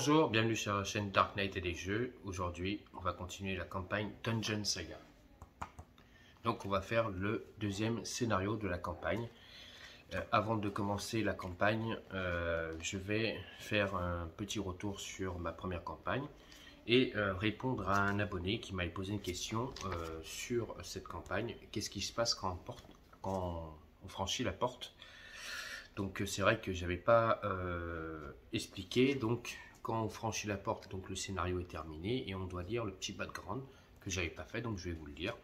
Bonjour, bienvenue sur la chaîne Dark Knight et des jeux. Aujourd'hui, on va continuer la campagne Dungeon Saga. Donc on va faire le deuxième scénario de la campagne. Avant de commencer la campagne, je vais faire un petit retour sur ma première campagne et répondre à un abonné qui m'avait posé une question sur cette campagne. Qu'est-ce qui se passe quand on franchit la porte? Donc c'est vrai que j'avais pas expliqué. Donc quand on franchit la porte, donc le scénario est terminé et on doit lire le petit background que j'avais pas fait, donc je vais vous le lire.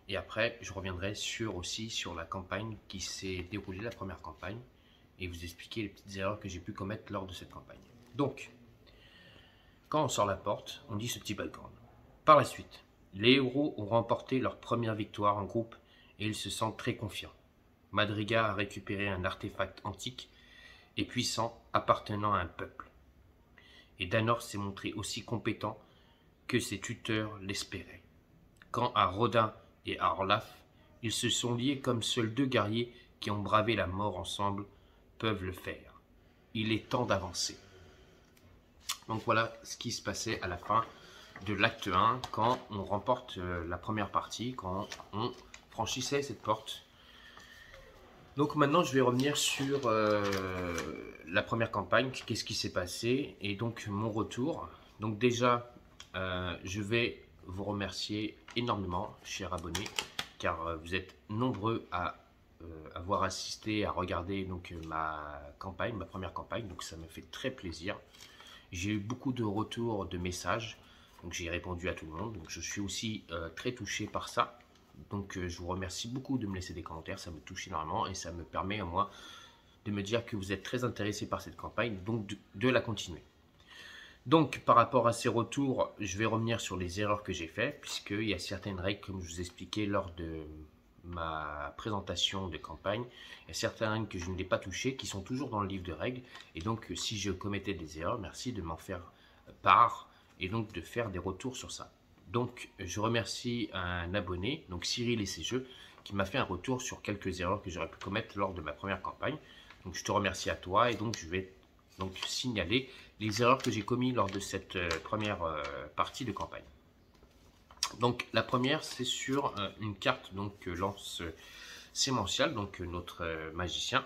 Et après je reviendrai aussi sur la campagne qui s'est déroulée, la première campagne, et vous expliquer les petites erreurs que j'ai pu commettre lors de cette campagne. Donc quand on sort la porte, on dit ce petit background. Par la suite, les héros ont remporté leur première victoire en groupe et ils se sentent très confiants. Madriga a récupéré un artefact antique et puissant appartenant à un peuple. Et Danor s'est montré aussi compétent que ses tuteurs l'espéraient. Quant à Rodin et à Orlaf, ils se sont liés comme seuls deux guerriers qui ont bravé la mort ensemble peuvent le faire. Il est temps d'avancer. Donc voilà ce qui se passait à la fin de l'acte 1 quand on remporte la première partie, quand on franchissait cette porte. Donc maintenant je vais revenir sur la première campagne, qu'est-ce qui s'est passé et donc mon retour. Donc déjà je vais vous remercier énormément, chers abonnés, car vous êtes nombreux à avoir assisté, à regarder donc ma première campagne, donc ça me fait très plaisir. J'ai eu beaucoup de retours, de messages, donc j'ai répondu à tout le monde, donc je suis aussi très touché par ça. Donc je vous remercie beaucoup de me laisser des commentaires, ça me touche énormément et ça me permet à moi de me dire que vous êtes très intéressé par cette campagne, donc de la continuer. Donc par rapport à ces retours, je vais revenir sur les erreurs que j'ai faites, puisqu'il y a certaines règles, comme je vous expliquais lors de ma présentation de campagne, il y a certaines règles que je n'ai pas touchées, qui sont toujours dans le livre de règles, et donc si je commettais des erreurs, merci de m'en faire part, et donc de faire des retours sur ça. Donc je remercie un abonné, donc Cyril et ses jeux, qui m'a fait un retour sur quelques erreurs que j'aurais pu commettre lors de ma première campagne. Donc je te remercie à toi et donc je vais donc signaler les erreurs que j'ai commises lors de cette première partie de campagne. Donc la première, c'est sur une carte donc lance sémential, donc notre magicien.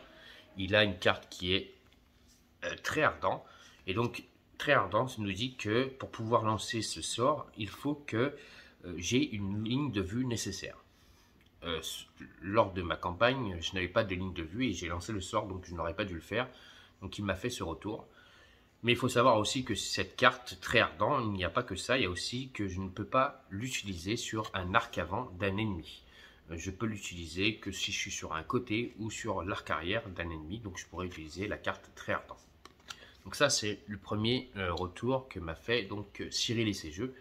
Il a une carte qui est très ardent et donc très ardent, ça nous dit que pour pouvoir lancer ce sort, il faut que j'ai une ligne de vue nécessaire. Lors de ma campagne, je n'avais pas de ligne de vue et j'ai lancé le sort, donc je n'aurais pas dû le faire. Donc il m'a fait ce retour. Mais il faut savoir aussi que cette carte très ardent, il n'y a pas que ça, il y a aussi que je ne peux pas l'utiliser sur un arc avant d'un ennemi. Je peux l'utiliser que si je suis sur un côté ou sur l'arc arrière d'un ennemi, donc je pourrais utiliser la carte très ardent. Donc ça c'est le premier retour que m'a fait donc Cyril et ses jeux.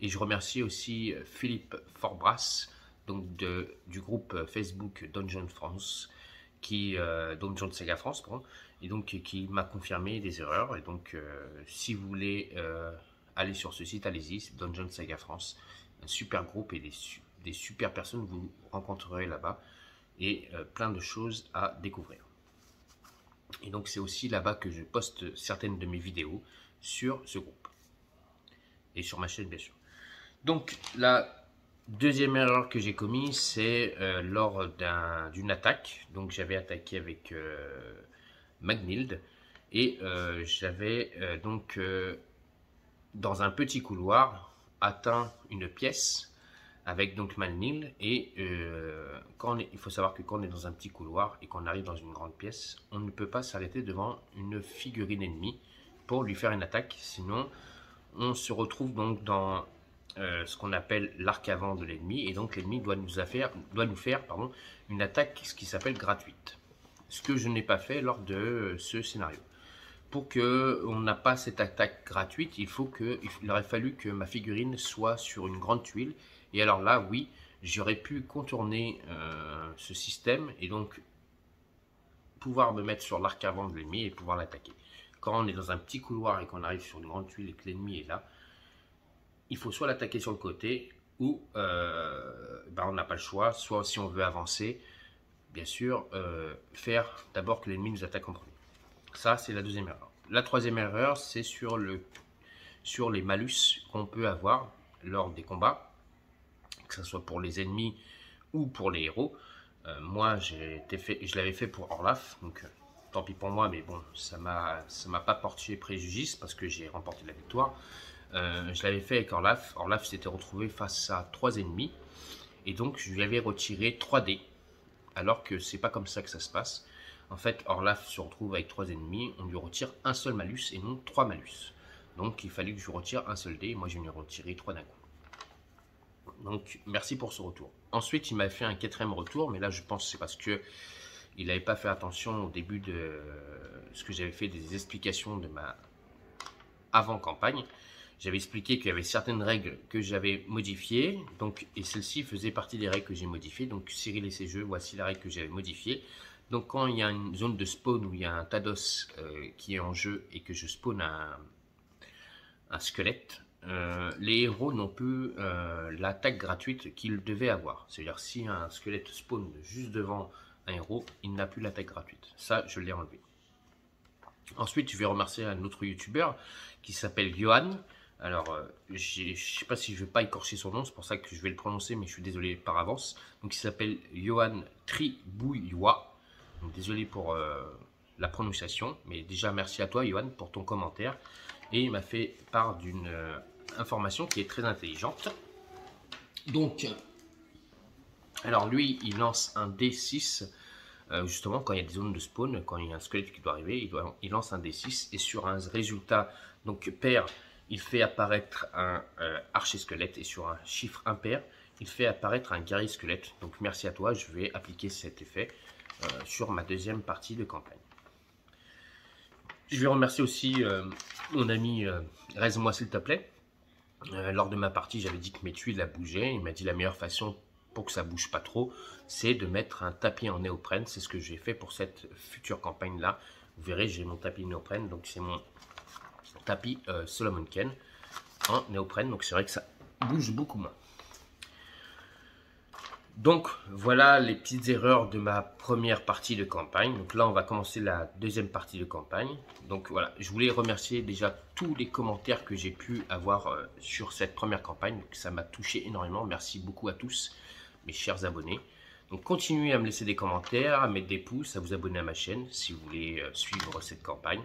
Et je remercie aussi Philippe Forbras, donc du groupe Facebook Dungeon France, Dungeon Saga France, pardon, et donc qui m'a confirmé des erreurs. Et donc si vous voulez aller sur ce site, allez-y, Dungeon Saga France, un super groupe et des super personnes que vous rencontrerez là-bas et plein de choses à découvrir. Et donc c'est aussi là-bas que je poste certaines de mes vidéos sur ce groupe et sur ma chaîne bien sûr. Donc la deuxième erreur que j'ai commise, c'est lors d'une attaque. Donc j'avais attaqué avec Magnild et j'avais donc dans un petit couloir atteint une pièce avec donc Magnild et il faut savoir que quand on est dans un petit couloir et qu'on arrive dans une grande pièce, on ne peut pas s'arrêter devant une figurine ennemie pour lui faire une attaque, sinon on se retrouve donc dans ce qu'on appelle l'arc avant de l'ennemi et donc l'ennemi doit nous faire une attaque ce qui s'appelle gratuite, ce que je n'ai pas fait lors de ce scénario. Pour qu'on n'a pas cette attaque gratuite, il aurait fallu que ma figurine soit sur une grande tuile et alors là oui j'aurais pu contourner ce système et donc pouvoir me mettre sur l'arc avant de l'ennemi et pouvoir l'attaquer. Quand on est dans un petit couloir et qu'on arrive sur une grande tuile et que l'ennemi est là, il faut soit l'attaquer sur le côté ou on n'a pas le choix, soit si on veut avancer, bien sûr, faire d'abord que l'ennemi nous attaque en premier. Ça, c'est la deuxième erreur. la troisième erreur, c'est sur les malus qu'on peut avoir lors des combats, que ce soit pour les ennemis ou pour les héros. Moi, je l'avais fait pour Orlaf, donc tant pis pour moi, mais bon, ça m'a pas porté préjudice parce que j'ai remporté la victoire. Je l'avais fait avec Orlaf. Orlaf s'était retrouvé face à 3 ennemis et donc je lui avais retiré 3 dés, alors que c'est pas comme ça que ça se passe. En fait, Orlaf se retrouve avec 3 ennemis, on lui retire un seul malus et non 3 malus. Donc il fallait que je retire un seul dé, et moi je lui ai retiré 3 d'un coup. Donc merci pour ce retour. Ensuite il m'a fait un 4e retour, mais là je pense que c'est parce que il n'avait pas fait attention au début de ce que j'avais fait des explications de ma avant-campagne. J'avais expliqué qu'il y avait certaines règles que j'avais modifiées, donc, et celle-ci faisait partie des règles que j'ai modifiées. Donc Cyril et ses jeux, voici la règle que j'avais modifiée. Donc quand il y a une zone de spawn où il y a un Tados qui est en jeu et que je spawn un squelette, les héros n'ont plus l'attaque gratuite qu'ils devaient avoir. C'est-à-dire si un squelette spawn juste devant un héros, il n'a plus l'attaque gratuite. Ça, je l'ai enlevé. Ensuite, je vais remercier un autre youtubeur qui s'appelle Johan. Alors, je ne sais pas si je ne vais pas écorcher son nom, c'est pour ça que je vais le prononcer, mais je suis désolé par avance. Donc, il s'appelle Johan Tribouillois. Donc, désolé pour la prononciation, mais déjà merci à toi, Johan, pour ton commentaire. Et il m'a fait part d'une information qui est très intelligente. Donc, alors lui, il lance un D6. Justement, quand il y a des zones de spawn, quand il y a un squelette qui doit arriver, il lance un D6 et sur un résultat donc pair, il fait apparaître un archer-squelette et sur un chiffre impair, il fait apparaître un guerrier-squelette. Donc merci à toi, je vais appliquer cet effet sur ma deuxième partie de campagne. Je vais remercier aussi mon ami Reste-moi s'il te plaît. Lors de ma partie, j'avais dit que mes tuiles bougeaient. Il m'a dit la meilleure façon pour que ça bouge pas trop, c'est de mettre un tapis en néoprène. C'est ce que j'ai fait pour cette future campagne là. Vous verrez, j'ai mon tapis néoprène, donc c'est mon tapis Solomon Kane en néoprène, donc c'est vrai que ça bouge beaucoup moins. Donc voilà les petites erreurs de ma première partie de campagne. Donc là on va commencer la deuxième partie de campagne. Donc voilà, je voulais remercier déjà tous les commentaires que j'ai pu avoir sur cette première campagne. Donc, ça m'a touché énormément, merci beaucoup à tous mes chers abonnés. Donc continuez à me laisser des commentaires, à mettre des pouces, à vous abonner à ma chaîne si vous voulez suivre cette campagne.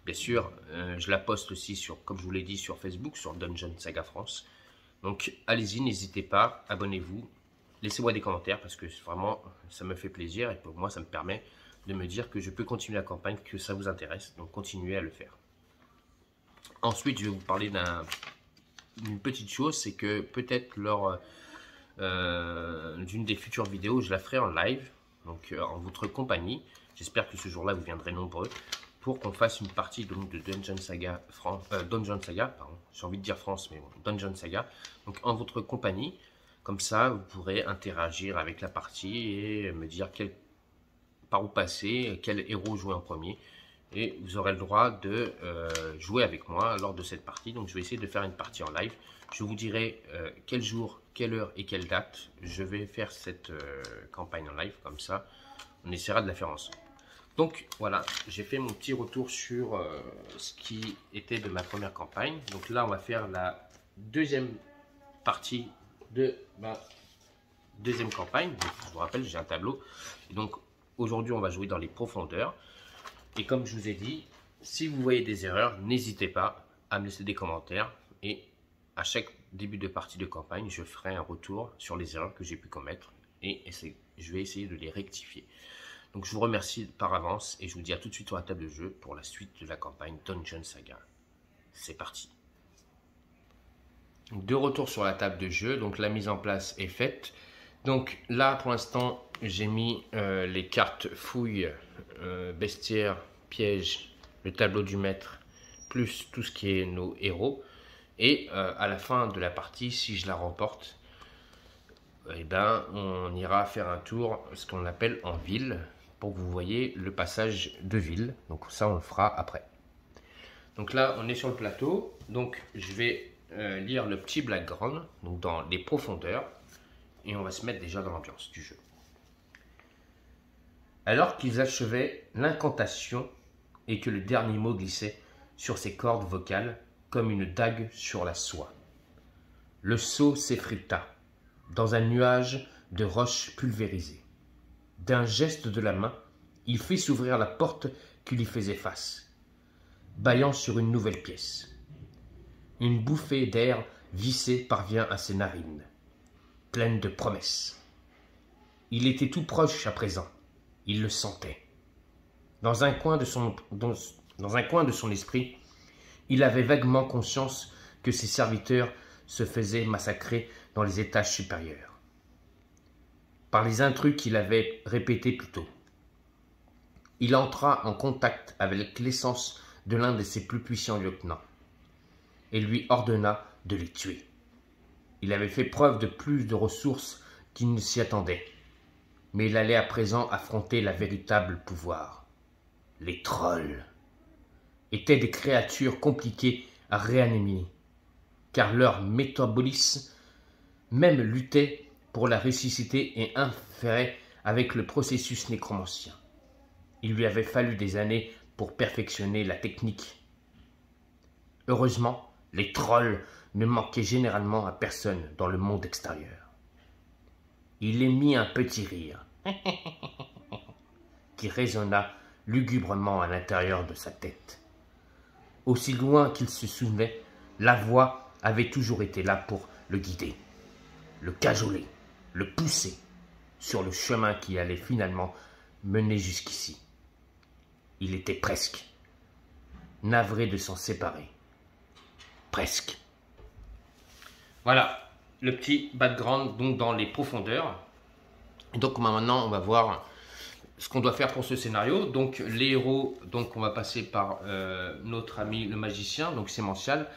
Bien sûr, je la poste aussi sur, comme je vous l'ai dit, sur Facebook, sur Dungeon Saga France. Donc allez-y, n'hésitez pas, abonnez-vous, laissez-moi des commentaires parce que vraiment ça me fait plaisir et pour moi ça me permet de me dire que je peux continuer la campagne, que ça vous intéresse. Donc continuez à le faire. Ensuite, je vais vous parler d'une petite chose, c'est que peut-être lors d'une des futures vidéos, je la ferai en live, donc en votre compagnie. J'espère que ce jour-là, vous viendrez nombreux pour qu'on fasse une partie donc, de Dungeon Saga, j'ai envie de dire France, mais bon, Dungeon Saga, donc en votre compagnie. Comme ça, vous pourrez interagir avec la partie et me dire par où passer, quel héros jouer en premier. Et vous aurez le droit de jouer avec moi lors de cette partie. Donc je vais essayer de faire une partie en live. Je vous dirai quel jour, quelle heure et quelle date je vais faire cette campagne en live. Comme ça, on essaiera de la faire ensemble. Donc voilà, j'ai fait mon petit retour sur ce qui était de ma première campagne. Donc là, on va faire la deuxième partie de ma deuxième campagne. Donc, je vous rappelle, j'ai un tableau. Et donc aujourd'hui, on va jouer dans les profondeurs. Et comme je vous ai dit, si vous voyez des erreurs, n'hésitez pas à me laisser des commentaires. Et à chaque début de partie de campagne, je ferai un retour sur les erreurs que j'ai pu commettre. Et je vais essayer de les rectifier. Donc je vous remercie par avance et je vous dis à tout de suite sur la table de jeu pour la suite de la campagne Dungeon Saga. C'est parti. De retour sur la table de jeu, donc la mise en place est faite. Donc là pour l'instant j'ai mis les cartes fouilles, bestiaire, piège, le tableau du maître, plus tout ce qui est nos héros. Et à la fin de la partie, si je la remporte, eh ben, on ira faire un tour, ce qu'on appelle en ville, pour que vous voyez le passage de ville. Donc ça on le fera après. Donc là on est sur le plateau, donc je vais lire le petit background, donc dans les profondeurs, et on va se mettre déjà dans l'ambiance du jeu. Alors qu'ils achevaient l'incantation, et que le dernier mot glissait sur ses cordes vocales comme une dague sur la soie. Le seau s'effrita dans un nuage de roches pulvérisées. D'un geste de la main, il fit s'ouvrir la porte qui lui faisait face, bâillant sur une nouvelle pièce. Une bouffée d'air vissé parvient à ses narines, pleine de promesses. Il était tout proche à présent, il le sentait. Dans un coin de son esprit, il avait vaguement conscience que ses serviteurs se faisaient massacrer dans les étages supérieurs, par les intrus qu'il avait répétés plus tôt. Il entra en contact avec l'essence de l'un de ses plus puissants lieutenants et lui ordonna de les tuer. Il avait fait preuve de plus de ressources qu'il ne s'y attendait, mais il allait à présent affronter la véritable pouvoir. Les trolls étaient des créatures compliquées à réanimer, car leur métabolisme même luttait pour la ressusciter et inférait avec le processus nécromancien. Il lui avait fallu des années pour perfectionner la technique. Heureusement, les trolls ne manquaient généralement à personne dans le monde extérieur. Il émit un petit rire qui résonna lugubrement à l'intérieur de sa tête. Aussi loin qu'il se souvenait, la voix avait toujours été là pour le guider, le cajoler, le pousser sur le chemin qui allait finalement mener jusqu'ici. Il était presque navré de s'en séparer. Presque. Voilà, le petit background donc dans les profondeurs. Et donc maintenant, on va voir ce qu'on doit faire pour ce scénario. Donc les héros, donc on va passer par notre ami le magicien, donc Sémential.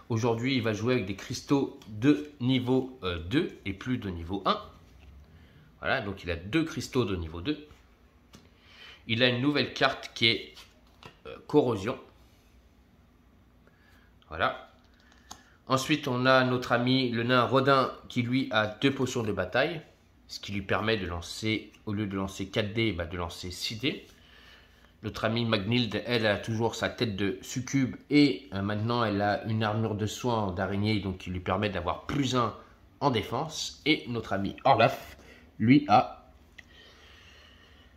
Aujourd'hui, il va jouer avec des cristaux de niveau 2 et plus de niveau 1. Voilà, donc il a 2 cristaux de niveau 2. Il a une nouvelle carte qui est corrosion. Voilà. Ensuite, on a notre ami le nain Rodin qui lui a 2 potions de bataille, ce qui lui permet de lancer, au lieu de lancer 4 dés, de lancer 6 dés. Notre amie Magnhild, elle a toujours sa tête de succube et maintenant elle a une armure de soin d'araignée, donc qui lui permet d'avoir plus 1 en défense. Et notre ami Orlaf, lui, a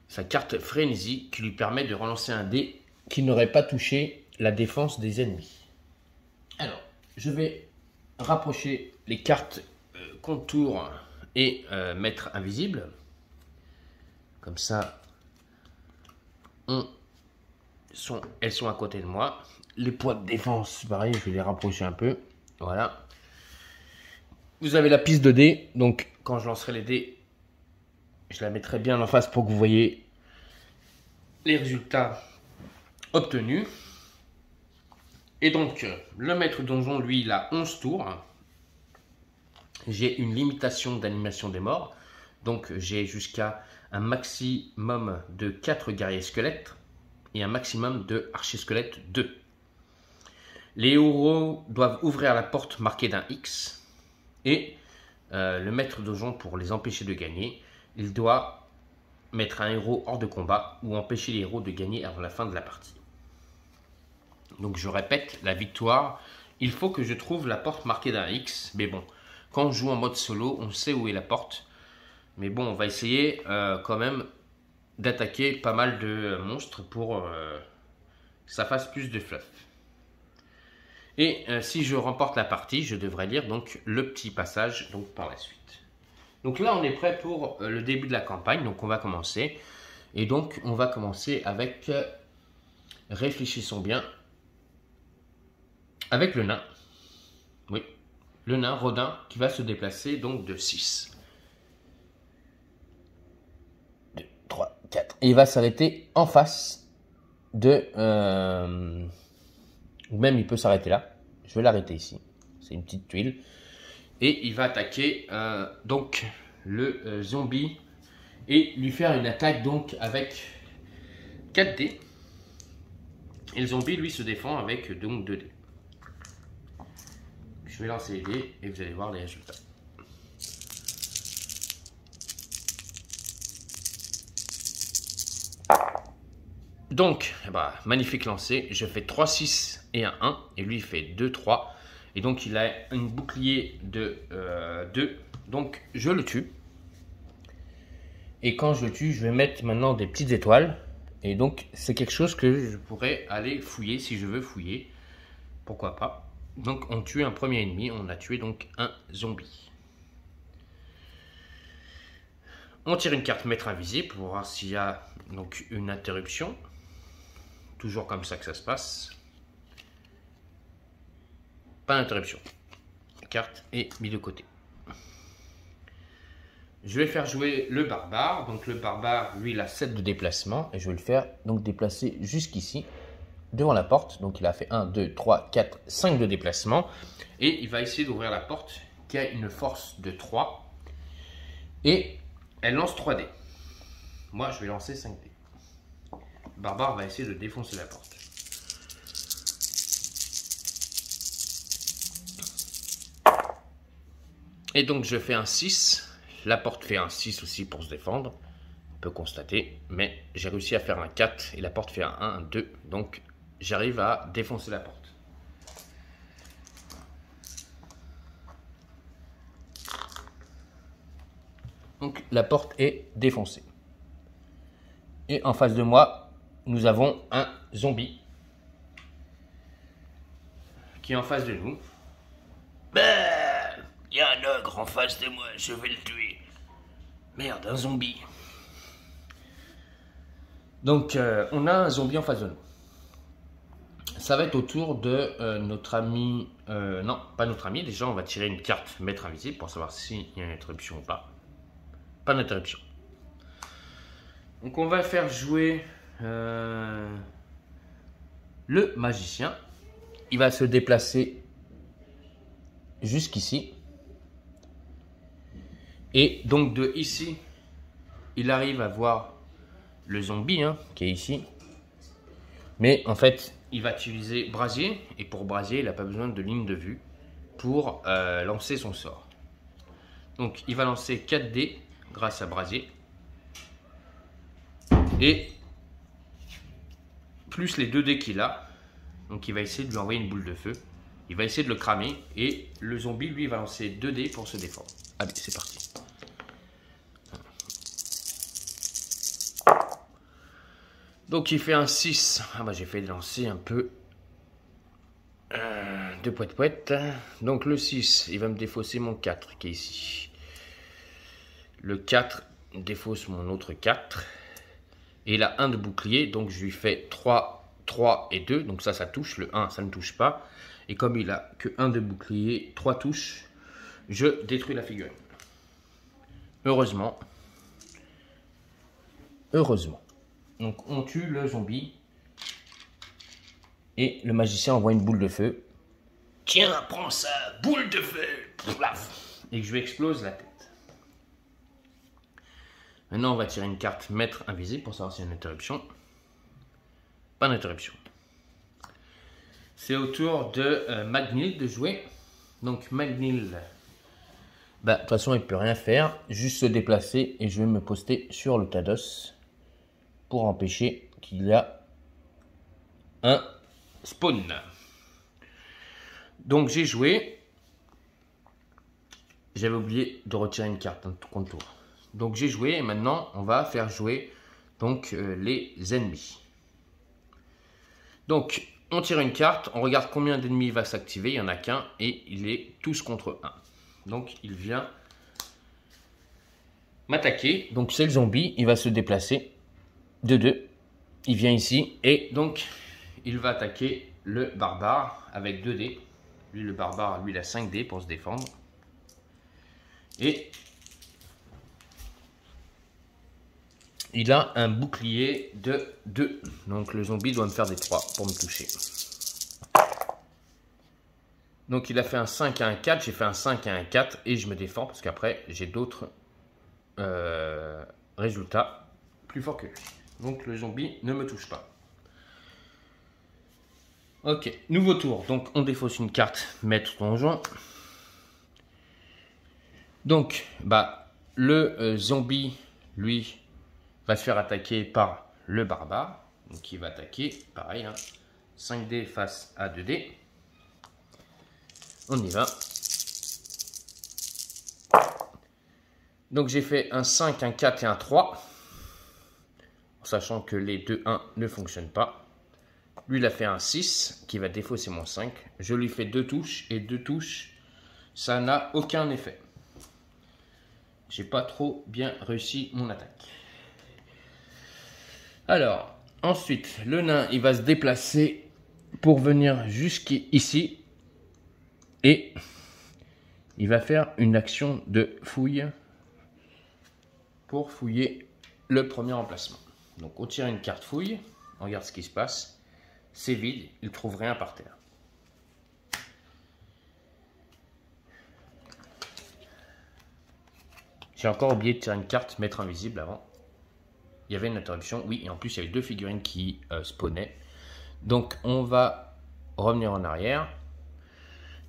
sa carte frénésie qui lui permet de relancer un dé qui n'aurait pas touché la défense des ennemis. Alors, je vais rapprocher les cartes contour et mettre invisible. Comme ça, elles sont à côté de moi. Les points de défense, pareil, je vais les rapprocher un peu. Voilà. Vous avez la piste de dés, donc quand je lancerai les dés, je la mettrai bien en face pour que vous voyez les résultats obtenus. Et donc, le maître donjon, lui, il a 11 tours. J'ai une limitation d'animation des morts. Donc, j'ai jusqu'à un maximum de 4 guerriers squelettes et un maximum de archers squelettes 2. Les héros doivent ouvrir la porte marquée d'un X. Et le maître donjon, pour les empêcher de gagner, il doit mettre un héros hors de combat ou empêcher les héros de gagner avant la fin de la partie. Donc je répète, la victoire, il faut que je trouve la porte marquée d'un X. Mais bon, quand on joue en mode solo, on sait où est la porte. Mais bon, on va essayer quand même d'attaquer pas mal de monstres pour que ça fasse plus de fluff. Et si je remporte la partie, je devrais lire donc le petit passage donc par la suite. Donc là, on est prêt pour le début de la campagne. Donc on va commencer. Et donc, on va commencer avec, réfléchissons bien, avec le nain. Oui, le nain Rodin qui va se déplacer donc de 6. 2, 3, 4. Et il va s'arrêter en face de... ou même il peut s'arrêter là. Je vais l'arrêter ici. C'est une petite tuile. Et il va attaquer donc le zombie et lui faire une attaque donc avec 4 dés. Et le zombie lui se défend avec donc 2 dés. Je vais lancer les dés et vous allez voir les résultats. Donc, bah, magnifique lancé. Je fais 3, 6 et un 1. Et lui, il fait 2, 3. Et donc, il a une bouclier de 2. Donc, je le tue. Et quand je le tue, je vais mettre maintenant des petites étoiles. Et donc, c'est quelque chose que je pourrais aller fouiller si je veux fouiller. Pourquoi pas. Donc, on tue un premier ennemi. On a tué donc un zombie. On tire une carte maître invisible pour voir s'il y a donc une interruption. Toujours comme ça que ça se passe. Pas d'interruption. La carte est mise de côté. Je vais faire jouer le barbare. Donc le barbare, lui, il a 7 de déplacement. Et je vais le faire donc déplacer jusqu'ici, devant la porte. Donc il a fait 1, 2, 3, 4, 5 de déplacement. Et il va essayer d'ouvrir la porte qui a une force de 3. Et elle lance 3 dés. Moi, je vais lancer 5 dés. Le barbare va essayer de défoncer la porte. Et donc je fais un 6. La porte fait un 6 aussi pour se défendre. On peut constater. Mais j'ai réussi à faire un 4 et la porte fait un 1, un 2. Donc j'arrive à défoncer la porte. Donc la porte est défoncée. Et en face de moi, nous avons un zombie qui est en face de nous. Il y a un ogre en face de moi, je vais le tuer. Merde, un zombie. Donc on a un zombie en face de nous. Ça va être au tour de notre ami... non, pas notre ami. Déjà, on va tirer une carte maître invisible pour savoir s'il y a une interruption ou pas. Pas d'interruption. Donc on va faire jouer le magicien. Il va se déplacer jusqu'ici. Et donc de ici, il arrive à voir le zombie qui est ici. Mais en fait, il va utiliser brasier. Et pour brasier, il n'a pas besoin de ligne de vue pour lancer son sort. Donc il va lancer 4 dés grâce à brasier. Et plus les 2 dés qu'il a. Donc il va essayer de lui envoyer une boule de feu. Il va essayer de le cramer. Et le zombie, lui, va lancer 2 dés pour se défendre. Allez, c'est parti. Donc il fait un 6. Ah bah j'ai fait lancer un peu de poète-poète. Donc le 6, il va me défausser mon 4 qui est ici. Le 4 défausse mon autre 4. Et il a 1 de bouclier. Donc je lui fais 3, 3 et 2. Donc ça touche. Le 1, ça ne touche pas. Et comme il a que 1 de bouclier, 3 touches, je détruis la figurine. Heureusement. Heureusement. Donc on tue le zombie. Et le magicien envoie une boule de feu. Tiens, prends ça, boule de feu. Plaf. Et je lui explose la tête. Maintenant on va tirer une carte maître invisible pour savoir s'il y a une interruption. Pas d'interruption. C'est au tour de Magnil de jouer. Donc Magnil, de toute façon il ne peut rien faire. Juste se déplacer et je vais me poster sur le tas d'os pour empêcher qu'il y a un spawn. Donc j'ai joué. J'avais oublié de retirer une carte contre tour. Donc j'ai joué et maintenant on va faire jouer donc les ennemis. Donc on tire une carte, on regarde combien d'ennemis va s'activer, il n'y en a qu'un et il est tous contre 1. Donc il vient m'attaquer. Donc c'est le zombie, il va se déplacer de 2. Il vient ici et donc il va attaquer le barbare avec 2 dés. Lui le barbare, lui il a 5 dés pour se défendre. Et il a un bouclier de 2. Donc le zombie doit me faire des 3 pour me toucher. Donc il a fait un 5 à un 4. J'ai fait un 5 à un 4. Et je me défends parce qu'après j'ai d'autres résultats plus forts que lui. Donc le zombie ne me touche pas. Ok, nouveau tour. Donc on défausse une carte maître donjon. Donc le zombie, lui, va se faire attaquer par le barbare. Donc il va attaquer, pareil, hein, 5D face à 2D. On y va. Donc j'ai fait un 5, un 4 et un 3. En sachant que les 2-1 ne fonctionnent pas. Lui il a fait un 6 qui va défausser mon 5. Je lui fais 2 touches et 2 touches, ça n'a aucun effet. J'ai pas trop bien réussi mon attaque. Alors, ensuite, le nain, il va se déplacer pour venir jusqu'ici. Et il va faire une action de fouille pour fouiller le premier emplacement. Donc, on tire une carte fouille. On regarde ce qui se passe. C'est vide, il ne trouve rien par terre. J'ai encore oublié de tirer une carte maître invisible avant. Il y avait une interruption, oui, et en plus il y avait 2 figurines qui spawnaient. Donc on va revenir en arrière.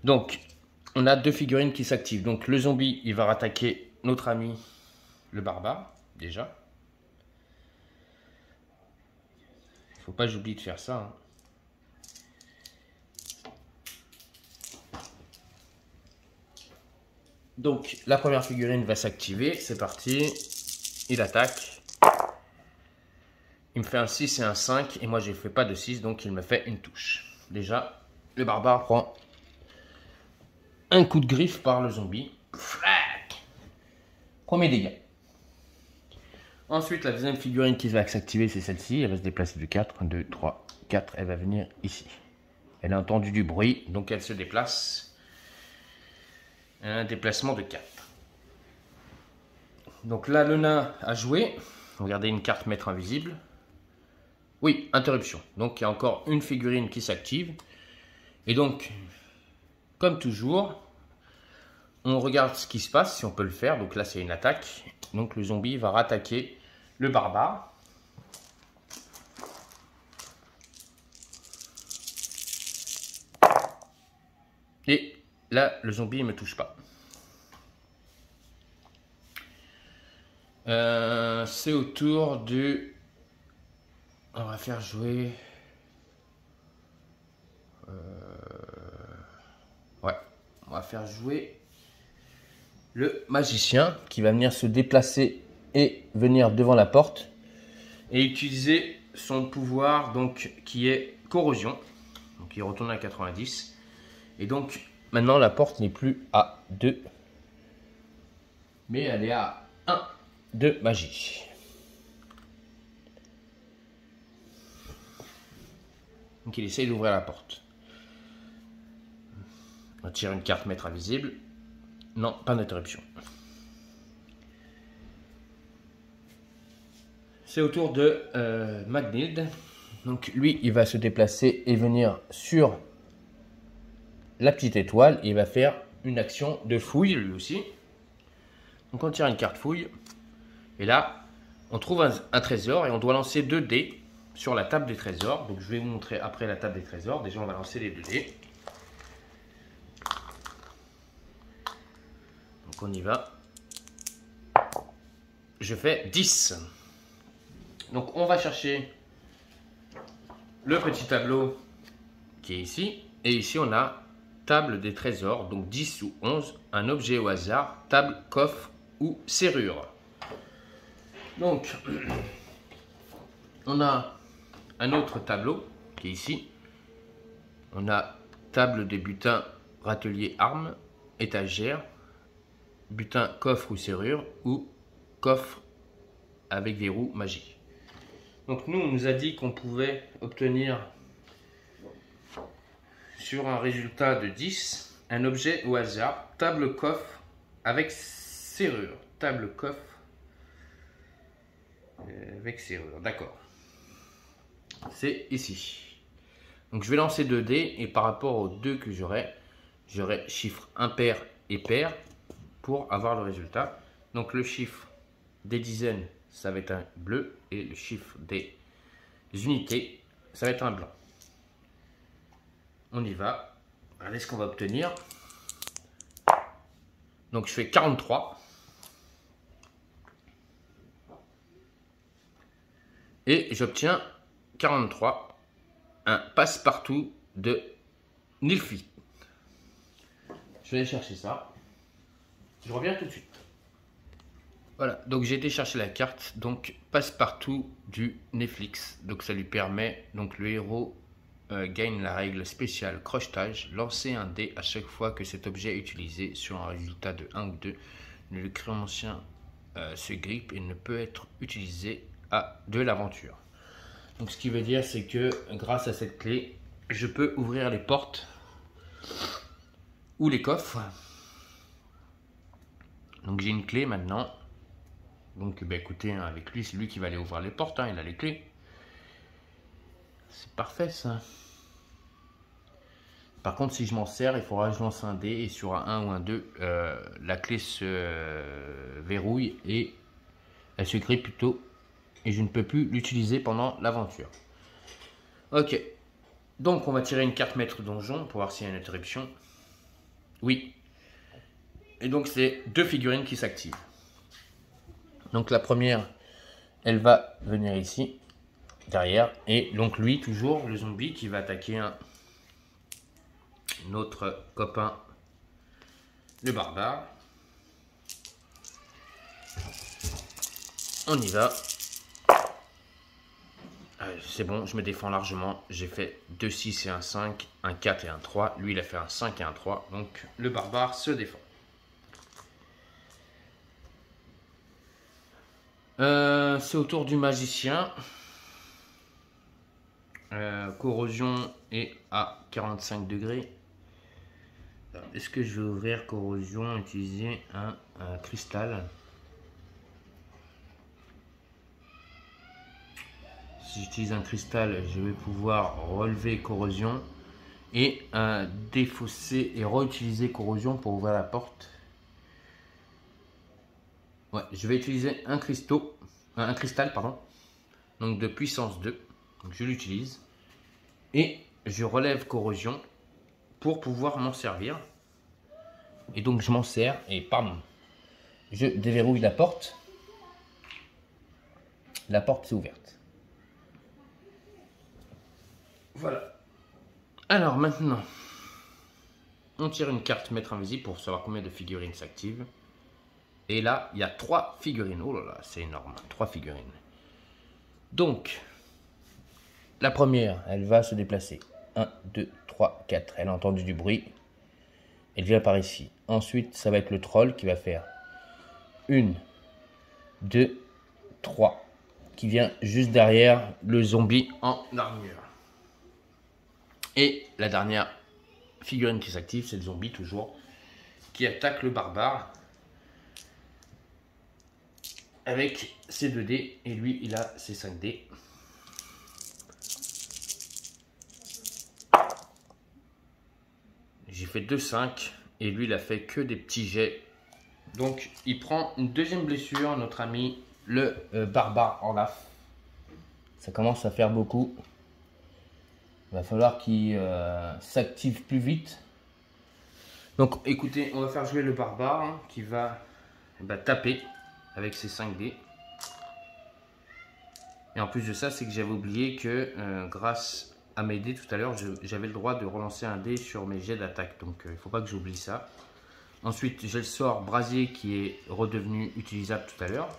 Donc on a 2 figurines qui s'activent. Donc le zombie, il va rattaquer notre ami le barbare, déjà. Il ne faut pas que j'oublie de faire ça, hein. Donc la première figurine va s'activer, c'est parti. Il attaque. Il me fait un 6 et un 5 et moi je ne fais pas de 6, donc il me fait une touche. Déjà, le barbare prend un coup de griffe par le zombie. Premier dégât. Ensuite, la deuxième figurine qui va s'activer, c'est celle-ci. Elle va se déplacer de 4, 1, 2, 3, 4. Elle va venir ici. Elle a entendu du bruit, donc elle se déplace. Un déplacement de 4. Donc là, le nain a joué. Regardez une carte maître invisible. Oui, interruption. Donc il y a encore une figurine qui s'active. Et donc, comme toujours, on regarde ce qui se passe, si on peut le faire. Donc là, c'est une attaque. Donc le zombie va rattaquer le barbare. Et là, le zombie ne me touche pas. C'est au tour du... On va faire jouer... Ouais, on va faire jouer le magicien qui va venir se déplacer et venir devant la porte et utiliser son pouvoir donc qui est corrosion. Donc il retourne à 90 et donc maintenant la porte n'est plus à 2 mais elle est à 1 de magie. Donc il essaye d'ouvrir la porte. On tire une carte maître invisible. Non, pas d'interruption. C'est au tour de Magnild. Donc lui, il va se déplacer et venir sur la petite étoile. Et il va faire une action de fouille lui aussi. Donc on tire une carte fouille. Et là, on trouve un trésor et on doit lancer 2 dés sur la table des trésors. Donc je vais vous montrer après la table des trésors. Déjà, on va lancer les 2 dés. Donc on y va. Je fais 10. Donc on va chercher le petit tableau qui est ici. Et ici on a table des trésors. Donc 10 ou 11. Un objet au hasard. Table, coffre ou serrure. Donc on a un autre tableau qui est ici. On a table des butins, râtelier, armes, étagère, butin, coffre ou serrure, ou coffre avec verrou magique. Donc nous, on nous a dit qu'on pouvait obtenir sur un résultat de 10 un objet au hasard, table coffre avec serrure. Table coffre avec serrure, d'accord. C'est ici. Donc je vais lancer 2 dés et par rapport aux 2 que j'aurai chiffre impair et pair pour avoir le résultat. Donc le chiffre des dizaines, ça va être un bleu et le chiffre des unités, ça va être un blanc. On y va. Regardez ce qu'on va obtenir. Donc je fais 43. Et j'obtiens 43, un passe-partout de Nilfi. Je vais aller chercher ça. Je reviens tout de suite. Voilà, donc j'ai été chercher la carte, donc passe-partout du Netflix. Donc ça lui permet, donc le héros gagne la règle spéciale crochetage. Lancer un dé à chaque fois que cet objet est utilisé sur un résultat de 1 ou 2. Le créancien se grippe et ne peut être utilisé à de l'aventure. Donc ce qui veut dire c'est que grâce à cette clé, je peux ouvrir les portes ou les coffres. Donc j'ai une clé maintenant. Donc bah, écoutez, hein, avec lui, c'est lui qui va aller ouvrir les portes, hein, il a les clés. C'est parfait ça. Par contre, si je m'en sers, il faudra que je lance un dé et sur un 1 ou un 2, la clé se verrouille et elle se grippe plutôt. Et je ne peux plus l'utiliser pendant l'aventure. Ok. Donc on va tirer une carte maître donjon pour voir s'il y a une interruption. Oui. Et donc c'est 2 figurines qui s'activent. Donc la première, elle va venir ici, derrière. Et donc lui, toujours, le zombie qui va attaquer notre copain, le barbare. On y va. C'est bon, je me défends largement. J'ai fait 2 6 et un 5, un 4 et un 3. Lui, il a fait un 5 et un 3. Donc le barbare se défend. C'est au tour du magicien. Corrosion est à 45 degrés. Est-ce que je vais ouvrir corrosion, utiliser un cristal? Si j'utilise un cristal, je vais pouvoir relever corrosion et défausser et réutiliser corrosion pour ouvrir la porte. Ouais, je vais utiliser un cristal, pardon, donc de puissance 2. Donc je l'utilise et je relève corrosion pour pouvoir m'en servir. Et donc je m'en sers et pardon, je déverrouille la porte. La porte s'est ouverte. Voilà. Alors maintenant, on tire une carte maître invisible pour savoir combien de figurines s'activent. Et là, il y a 3 figurines. Oh là là, c'est énorme. 3 figurines. Donc, la première, elle va se déplacer. 1, 2, 3, 4. Elle a entendu du bruit. Elle vient par ici. Ensuite, ça va être le troll qui va faire 1, 2, 3. Qui vient juste derrière le zombie en armure. Et la dernière figurine qui s'active, c'est le zombie toujours. Qui attaque le barbare. Avec ses 2 dés. Et lui, il a ses 5 dés. J'ai fait 2 5 et lui il a fait que des petits jets. Donc il prend une deuxième blessure, notre ami le barbare Orlaf. Ça commence à faire beaucoup. Il va falloir qu'il s'active plus vite. Donc écoutez, on va faire jouer le barbare hein, qui va taper avec ses 5 dés. Et en plus de ça, c'est que j'avais oublié que grâce à mes dés tout à l'heure, j'avais le droit de relancer un dé sur mes jets d'attaque. Donc il ne faut pas que j'oublie ça. Ensuite, j'ai le sort brasier qui est redevenu utilisable tout à l'heure.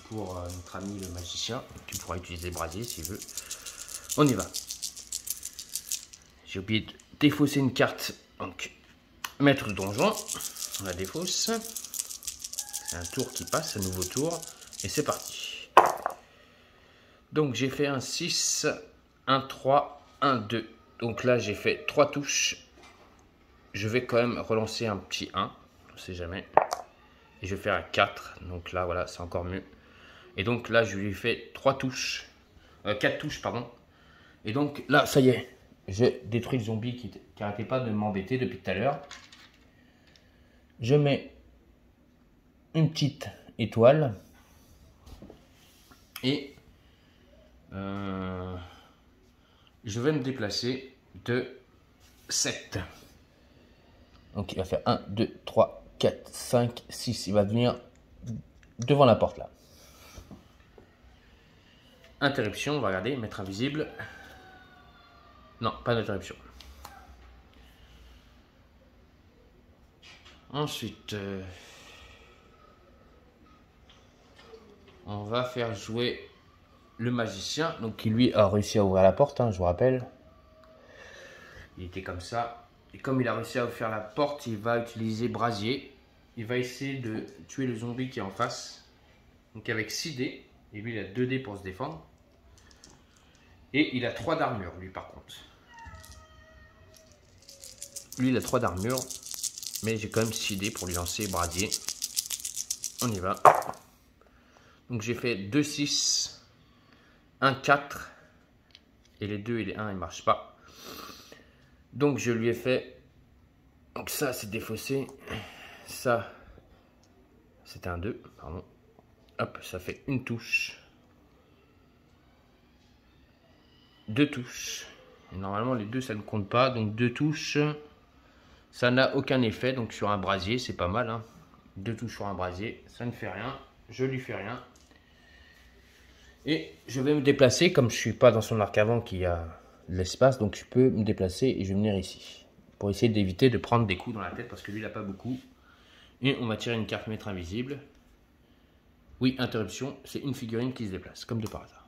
Pour notre ami le magicien, tu pourras utiliser brasier s'il veut. On y va. J'ai oublié de défausser une carte. Donc, maître de donjon. On la défausse. C'est un tour qui passe, un nouveau tour. Et c'est parti. Donc, j'ai fait un 6, un 3. 1, 2. Donc là, j'ai fait 3 touches. Je vais quand même relancer un petit 1. On ne sait jamais. Et je vais faire un 4. Donc là, voilà, c'est encore mieux. Et donc là, je lui ai fait 3 touches. 4 touches, pardon. Et donc là, ça y est. J'ai détruit le zombie qui n'arrêtait pas de m'embêter depuis tout à l'heure. Je mets une petite étoile. Et je vais me déplacer de 7. Donc il va faire 1, 2, 3, 4, 5, 6. Il va venir devant la porte là. interruption, on va regarder, mettre invisible. Non, pas d'interruption. Ensuite, on va faire jouer le magicien, donc qui lui a réussi à ouvrir la porte, hein, je vous rappelle. Il était comme ça. Et comme il a réussi à ouvrir la porte, il va utiliser brasier. Il va essayer de tuer le zombie qui est en face. Donc avec 6 dés. Et lui, il a 2 dés pour se défendre. Et il a 3 d'armure, lui, par contre. Lui, il a 3 d'armure. Mais j'ai quand même 6 dés pour lui lancer brasier. On y va. Donc j'ai fait 2, 6, 1, 4. Et les 2 et les 1, ils ne marchent pas. Donc je lui ai fait. Donc ça, c'est défaussé. Ça, c'était un 2, pardon. Hop, ça fait une touche. 2 touches. Et normalement, les 2, ça ne compte pas. Donc 2 touches, ça n'a aucun effet. Donc sur un brasier, c'est pas mal. Hein. 2 touches sur un brasier, ça ne fait rien. Je lui fais rien. Et je vais me déplacer, comme je ne suis pas dans son arc avant qui a de l'espace, donc je peux me déplacer et je vais venir ici. Pour essayer d'éviter de prendre des coups dans la tête, parce que lui, il n'a pas beaucoup. Et on va tirer une carte maître invisible. Oui, interruption, c'est une figurine qui se déplace, comme de par hasard.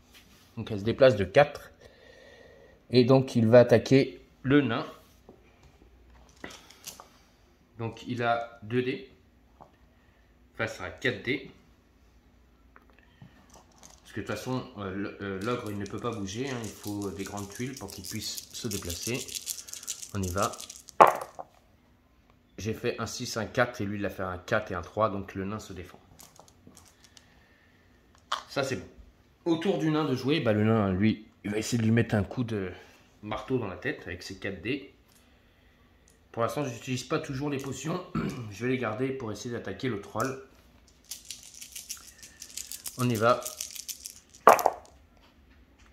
Donc elle se déplace de 4. Et donc il va attaquer le nain. Donc il a 2 dés face à 4 dés. Parce que de toute façon, l'ogre il ne peut pas bouger. Hein, il faut des grandes tuiles pour qu'il puisse se déplacer. On y va. J'ai fait un 6, un 4 et lui il a fait un 4 et un 3. Donc le nain se défend. Ça c'est bon. Autour du nain de jouer, bah, le nain lui, il va essayer de lui mettre un coup de marteau dans la tête avec ses 4 dés. Pour l'instant, je n'utilise pas toujours les potions. Je vais les garder pour essayer d'attaquer le troll. On y va.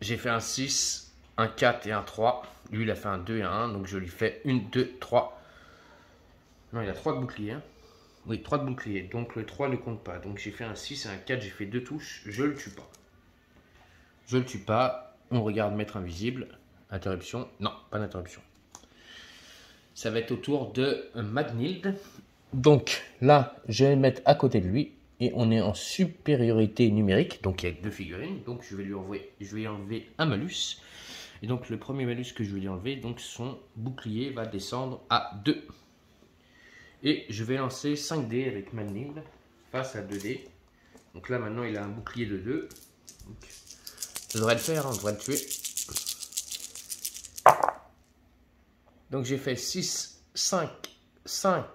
J'ai fait un 6, un 4 et un 3. Lui, il a fait un 2 et un 1. Donc, je lui fais 1, 2, 3. Non, il a 3 de bouclier. Hein. Oui, 3 de bouclier. Donc, le 3 ne compte pas. Donc, j'ai fait un 6 et un 4. J'ai fait 2 touches. Je le tue pas. Je le tue pas. On regarde maître invisible. Interruption. Non, pas d'interruption. Ça va être au tour de Magnhild. Donc là, je vais le mettre à côté de lui. Et on est en supériorité numérique. Donc il y a 2 figurines. Donc je vais lui enlever un malus. Et donc le premier malus que je vais lui enlever, donc son bouclier va descendre à 2. Et je vais lancer 5 dés avec Magnhild face à 2 dés. Donc là maintenant il a un bouclier de 2. Donc, ça devrait le faire, hein, on devrait le tuer. Donc j'ai fait 6, 5, 5,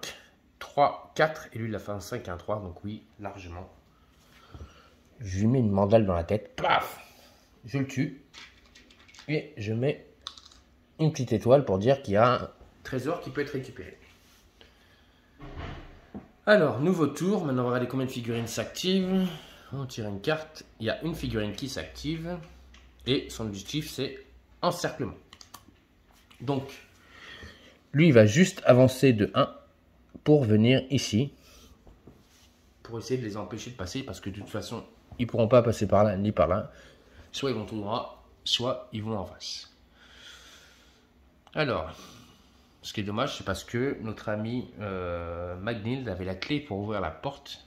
3, 4. Et lui, il a fait un 5 et un 3. Donc oui, largement. Je lui mets une mandale dans la tête. Paf! Je le tue. Et je mets une petite étoile pour dire qu'il y a un trésor qui peut être récupéré. Alors, nouveau tour. Maintenant, on va regarder combien de figurines s'activent. On tire une carte. Il y a une figurine qui s'active. Et son objectif, c'est encerclement. Donc, lui, il va juste avancer de 1 pour venir ici. Pour essayer de les empêcher de passer. Parce que de toute façon, ils ne pourront pas passer par là ni par là. Soit ils vont tout droit, soit ils vont en face. Alors, ce qui est dommage, c'est parce que notre ami Magnhild avait la clé pour ouvrir la porte.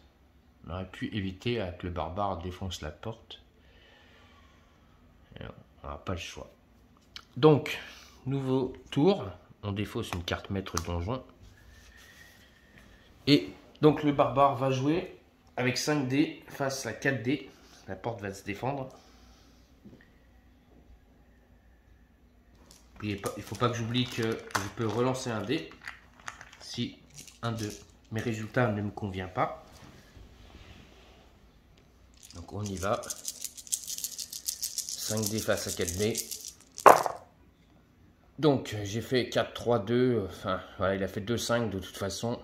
On aurait pu éviter que le barbare défonce la porte. Et on n'a pas le choix. Donc, nouveau tour. On défausse une carte maître donjon. Et donc le barbare va jouer avec 5 dés face à 4 dés. La porte va se défendre. Il ne faut pas que j'oublie que je peux relancer un dé. Si un de mes résultats ne me convient pas. Donc on y va. 5 dés face à 4 dés. Donc j'ai fait 4, 3, 2. Enfin, voilà, il a fait 2, 5 de toute façon.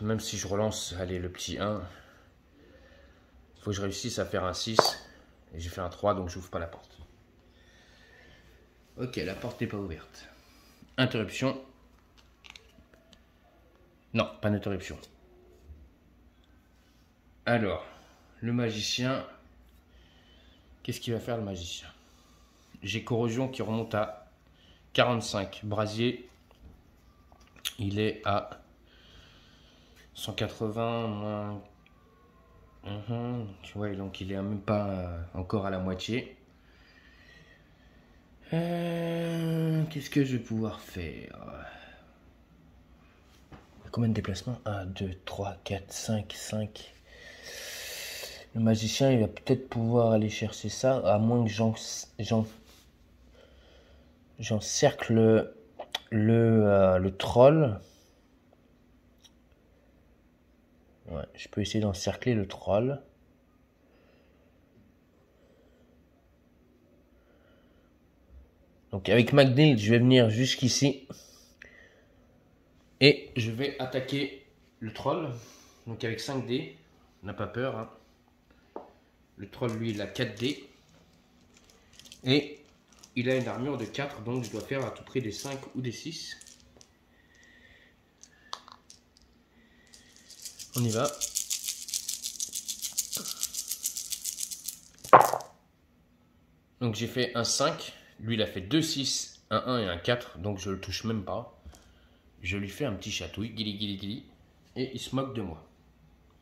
Même si je relance, allez, le petit 1. Il faut que je réussisse à faire un 6. Et j'ai fait un 3, donc je n'ouvre pas la porte. Ok, la porte n'est pas ouverte. Interruption. Non, pas d'interruption. Alors, le magicien, Qu'est-ce qu'il va faire le magicien? J'ai corrosion qui remonte à 45. Brasier, il est à 180 moins. Tu vois, donc il est même pas encore à la moitié. Qu'est-ce que je vais pouvoir faire? Combien de déplacements? 1, 2, 3, 4, 5, 5. Le magicien, il va peut-être pouvoir aller chercher ça, à moins que j'encercle le troll. Ouais, je peux essayer d'encercler le troll. Donc avec McNeil, je vais venir jusqu'ici. Et je vais attaquer le troll. Donc avec 5 dés. On n'a pas peur. Hein. Le troll, lui, il a 4 dés. Et il a une armure de 4. Donc je dois faire à tout près des 5 ou des 6. On y va. Donc j'ai fait un 5. Lui, il a fait 2 6, un 1 et un 4. Donc je le touche même pas. Je lui fais un petit chatouille. Guili, guili, guili. Et il se moque de moi.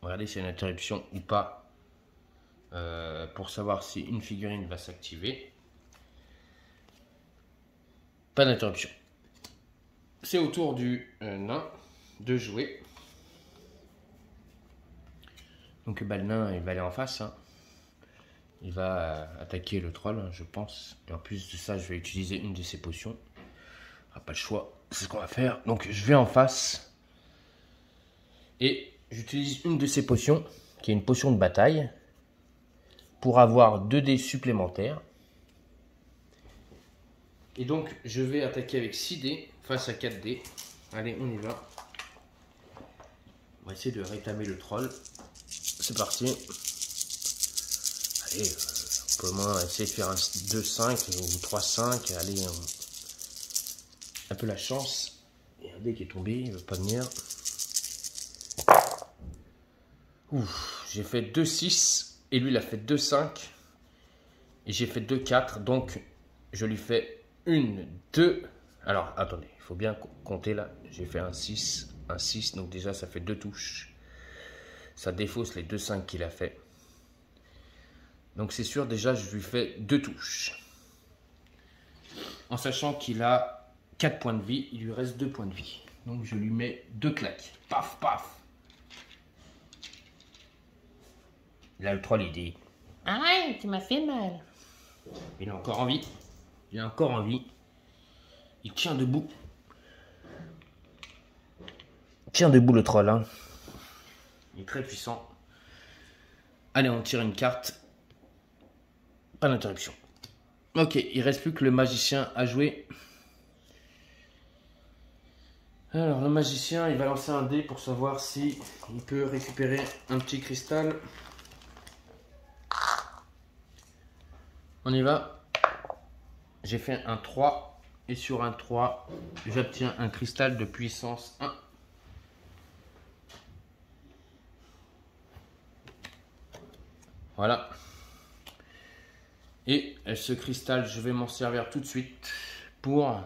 Regardez s'il y a une interruption ou pas. Pour savoir si une figurine va s'activer. Pas d'interruption. C'est au tour du nain de jouer. Donc le nain, il va aller en face. Hein. Il va attaquer le troll, hein, je pense. Et en plus de ça, je vais utiliser une de ses potions. Ah, pas le choix, c'est ce qu'on va faire. Donc je vais en face. Et j'utilise une de ses potions, qui est une potion de bataille. Pour avoir 2 dés supplémentaires. Et donc je vais attaquer avec 6 dés face à 4 dés. Allez, on y va. On va essayer de rétamer le troll. C'est parti. Allez, on peut au moins essayer de faire un 2-5 ou 3-5. Allez, un peu la chance. Il y a un dé qui est tombé, il ne veut pas venir. Ouf, j'ai fait 2-6 et lui il a fait 2-5. Et j'ai fait 2-4, donc je lui fais 1, 2. Alors, attendez, il faut bien compter là. J'ai fait un 6, donc déjà ça fait 2 touches. Ça défausse les 2-5 qu'il a fait. Donc c'est sûr, déjà je lui fais 2 touches. En sachant qu'il a 4 points de vie, il lui reste 2 points de vie. Donc je lui mets 2 claques. Paf, paf. Là le troll il dit: Arrête, tu m'as fait mal. Il a encore envie. Il a encore envie. Il tient debout. Il tient debout le troll. Hein. Il est très puissant. Allez, on tire une carte. Pas d'interruption. Ok, il reste plus que le magicien à jouer. Alors, le magicien, il va lancer un dé pour savoir si il peut récupérer un petit cristal. On y va. J'ai fait un 3. Et sur un 3, j'obtiens un cristal de puissance 1. Voilà. Et ce cristal, je vais m'en servir tout de suite pour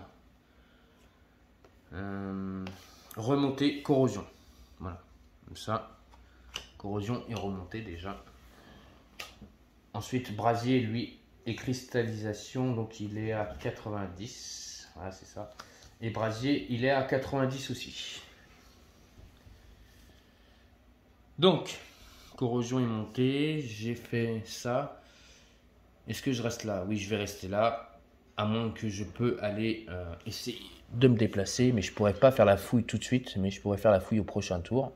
remonter corrosion. Voilà. Comme ça, corrosion est remontée déjà. Ensuite, brasier, lui, et cristallisation, donc il est à 90. Voilà, c'est ça. Et brasier, il est à 90 aussi. Donc, corrosion est montée. J'ai fait ça. Est-ce que je reste là? Oui, je vais rester là. À moins que je peux aller essayer de me déplacer. Mais je pourrais pas faire la fouille tout de suite. Mais je pourrais faire la fouille au prochain tour.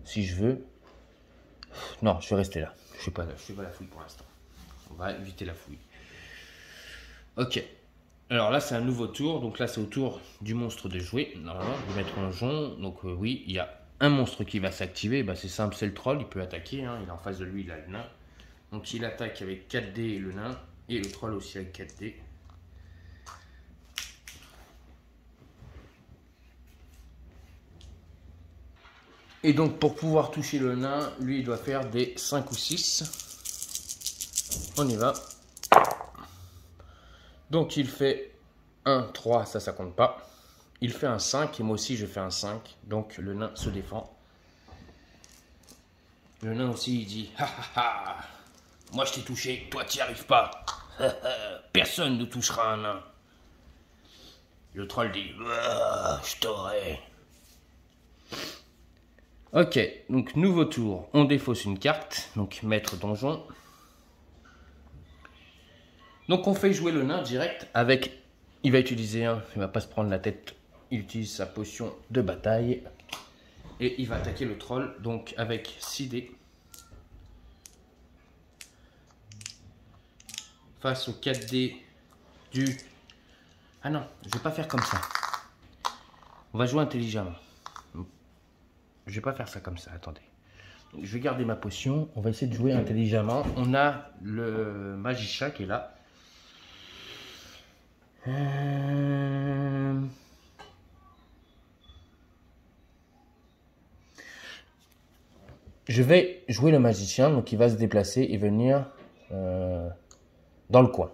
Si je veux. Non, je vais rester là. Je fais pas la fouille pour l'instant. On va éviter la fouille. Ok. Alors là, c'est un nouveau tour. Donc là, c'est au tour du monstre de jouer. Normalement, je vais mettre un jaune. Donc oui, il y a un monstre qui va s'activer. Bah, c'est simple, c'est le troll. Il peut attaquer. Hein. Il est en face de lui, il a le nain. Donc il attaque avec 4 dés le nain. Et le troll aussi avec 4 dés. Et donc pour pouvoir toucher le nain, lui il doit faire des 5 ou 6. On y va. Donc il fait 1, 3, ça compte pas. Il fait un 5 et moi aussi je fais un 5. Donc le nain se défend. Le nain aussi il dit ha ha ha, moi je t'ai touché, toi t'y arrives pas. Personne ne touchera un nain. Le troll dit je t'aurai. Ok, donc nouveau tour. On défausse une carte. Donc maître donjon. Donc on fait jouer le nain direct avec... Il va utiliser un... Il va pas se prendre la tête. Il utilise sa potion de bataille. Et il va attaquer le troll. Donc avec 6 dés. Face aux 4 dés du... Ah non, je vais pas faire comme ça. On va jouer intelligemment. Je vais pas faire ça comme ça, attendez. Je vais garder ma potion. On va essayer de jouer intelligemment. On a le magicien qui est là. Je vais jouer le magicien, donc il va se déplacer et venir dans le coin.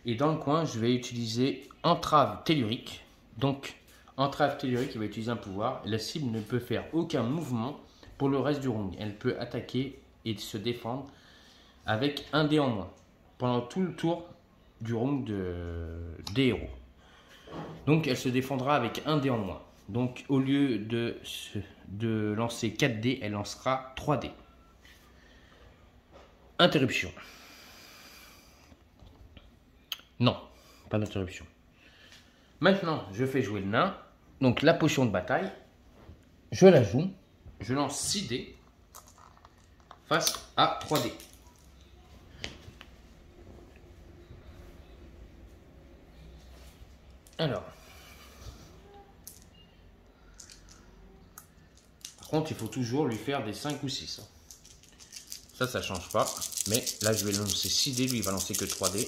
Et dans le coin, je vais utiliser entrave tellurique. Donc, entrave tellurique, il va utiliser un pouvoir. La cible ne peut faire aucun mouvement pour le reste du round. Elle peut attaquer et se défendre avec un dé en moins pendant tout le tour du round des héros. Donc, elle se défendra avec un dé en moins. Donc, au lieu de lancer 4 dés, elle lancera 3 dés. Interruption. Non, pas d'interruption. Maintenant, je fais jouer le nain. Donc, la potion de bataille, je la joue. Je lance 6 dés face à 3 dés. Alors. Par contre, il faut toujours lui faire des 5 ou 6. Ça change pas. Mais là, je vais lancer 6 dés. Lui, il va lancer que 3 dés.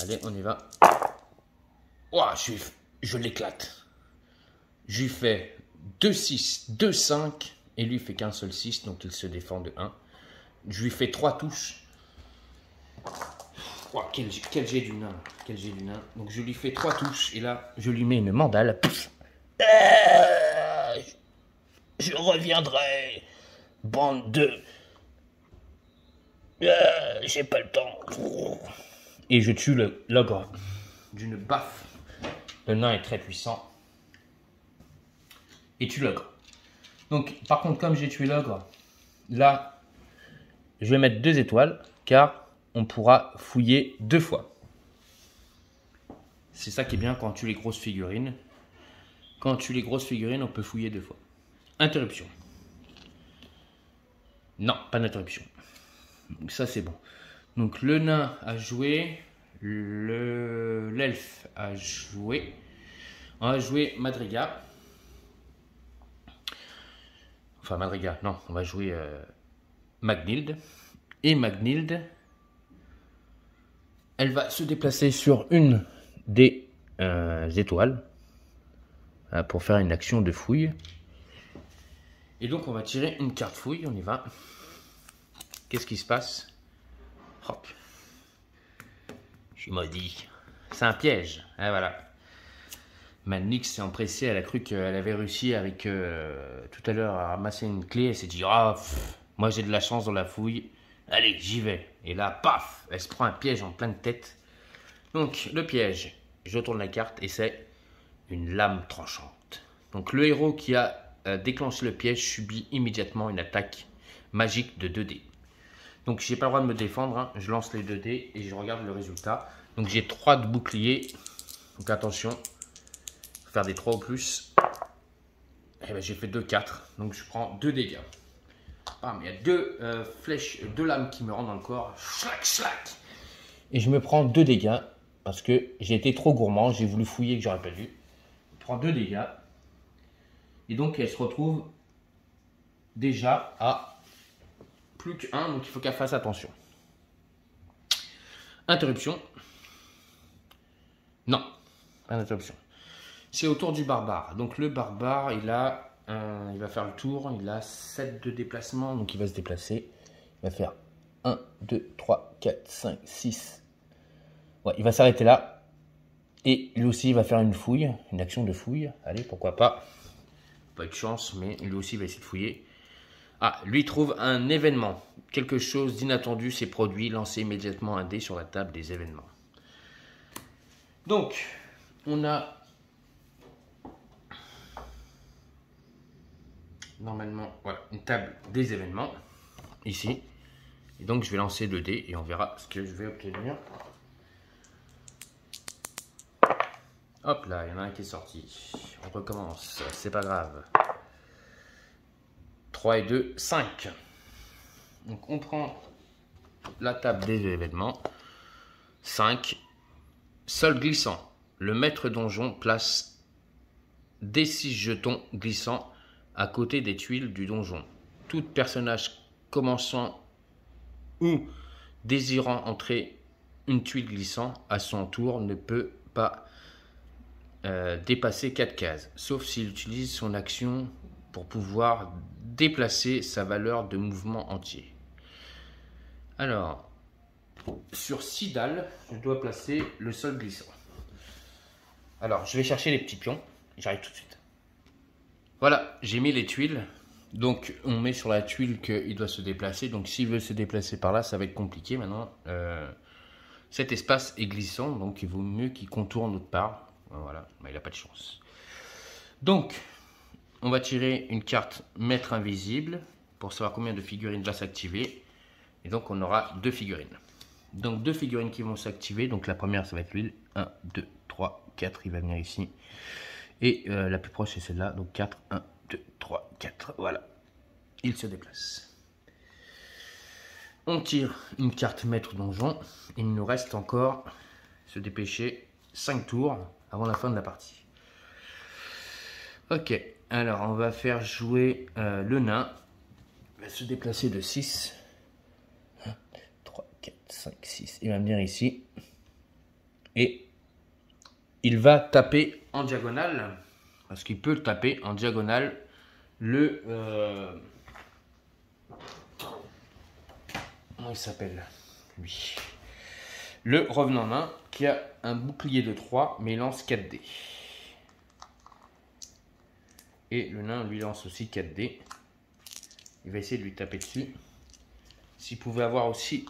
Allez, on y va. Ouah, je l'éclate. Je lui fais 2, 6, 2, 5. Et lui, il fait qu'un seul 6. Donc, il se défend de 1. Je lui fais 3 touches. Ouah, quel jet du nain. Quel jet du nain. Donc, je lui fais 3 touches. Et là, je lui mets une mandale. Je reviendrai. Bande de... j'ai pas le temps. Et je tue l'ogre d'une baffe. Le nain est très puissant. Et tue l'ogre. Donc, par contre, comme j'ai tué l'ogre, là, je vais mettre 2 étoiles, car on pourra fouiller 2 fois. C'est ça qui est bien quand on tue les grosses figurines. Quand on tue les grosses figurines, on peut fouiller 2 fois. Interruption. Non, pas d'interruption. Donc ça, c'est bon. Donc, le nain a joué. L'elfe a joué. On va jouer Madriga. Enfin, Madriga, non. On va jouer Magnhild. Et Magnhild, elle va se déplacer sur une des étoiles pour faire une action de fouille. Et donc, on va tirer une carte fouille. On y va. Qu'est-ce qui se passe? Hop. Je suis maudit. C'est un piège. Ah, voilà. Manix s'est empressée. Elle a cru qu'elle avait réussi avec tout à l'heure à ramasser une clé. Elle s'est dit, ah, moi j'ai de la chance dans la fouille. Allez, j'y vais. Et là, paf, elle se prend un piège en pleine tête. Donc, le piège, je tourne la carte et c'est une lame tranchante. Donc, le héros qui a déclenché le piège subit immédiatement une attaque magique de 2 dés. Donc, j'ai pas le droit de me défendre. Hein. Je lance les 2 dés et je regarde le résultat. Donc, j'ai 3 de bouclier. Donc, attention. Faut faire des 3 ou plus. Et ben, j'ai fait 2, 4. Donc, je prends 2 dégâts. Ah, mais il y a 2 flèches, 2 lames qui me rentrent dans le corps. Schlac, schlac. Et je me prends 2 dégâts parce que j'ai été trop gourmand. J'ai voulu fouiller que j'aurais pas dû. Je prends 2 dégâts. Et donc, elle se retrouve déjà à plus qu'un. Donc, il faut qu'elle fasse attention. Interruption. Non, pas d'interruption. C'est au tour du barbare. Donc, le barbare, il va faire le tour. Il a 7 de déplacement. Donc, il va se déplacer. Il va faire 1, 2, 3, 4, 5, 6, Ouais, il va s'arrêter là. Et lui aussi, il va faire une fouille, une action de fouille. Allez, pourquoi pas. Pas de chance, mais lui aussi va essayer de fouiller. Ah, lui trouve un événement. Quelque chose d'inattendu s'est produit. Lancez immédiatement un dé sur la table des événements. Donc, on a normalement voilà, une table des événements ici. Et donc, je vais lancer 2 dés et on verra ce que je vais obtenir. Hop là, il y en a un qui est sorti. On recommence, c'est pas grave. 3 et 2, 5. Donc, on prend la table des événements. 5. Sol glissant. Le maître donjon place des 6 jetons glissants à côté des tuiles du donjon. Tout personnage commençant ou désirant entrer une tuile glissant à son tour ne peut pas dépasser 4 cases, sauf s'il utilise son action pour pouvoir déplacer sa valeur de mouvement entier. Alors, sur 6 dalles, je dois placer le sol glissant. Alors, je vais chercher les petits pions. J'arrive tout de suite. Voilà, j'ai mis les tuiles. Donc, on met sur la tuile qu'il doit se déplacer. Donc, s'il veut se déplacer par là, ça va être compliqué maintenant. Cet espace est glissant, donc il vaut mieux qu'il contourne autre part. Voilà, mais il n'a pas de chance. Donc, on va tirer une carte maître invisible pour savoir combien de figurines va s'activer. Et donc, on aura 2 figurines. Donc, 2 figurines qui vont s'activer. Donc, la première, ça va être l'huile. 1, 2, 3, 4. Il va venir ici. Et la plus proche, c'est celle-là. Donc, 4, 1, 2, 3, 4. Voilà. Il se déplace. On tire une carte maître donjon. Il nous reste encore, se dépêcher, 5 tours avant la fin de la partie. Ok. Alors, on va faire jouer le nain. Il va se déplacer de 6. 1, 2, 3, 4, 5, 6. Il va venir ici. Et il va taper en diagonale. Parce qu'il peut taper en diagonale le... comment il s'appelle lui? Le revenant nain qui a un bouclier de 3 mais il lance 4 dés. Et le nain lui lance aussi 4 dés. Il va essayer de lui taper dessus. S'il pouvait avoir aussi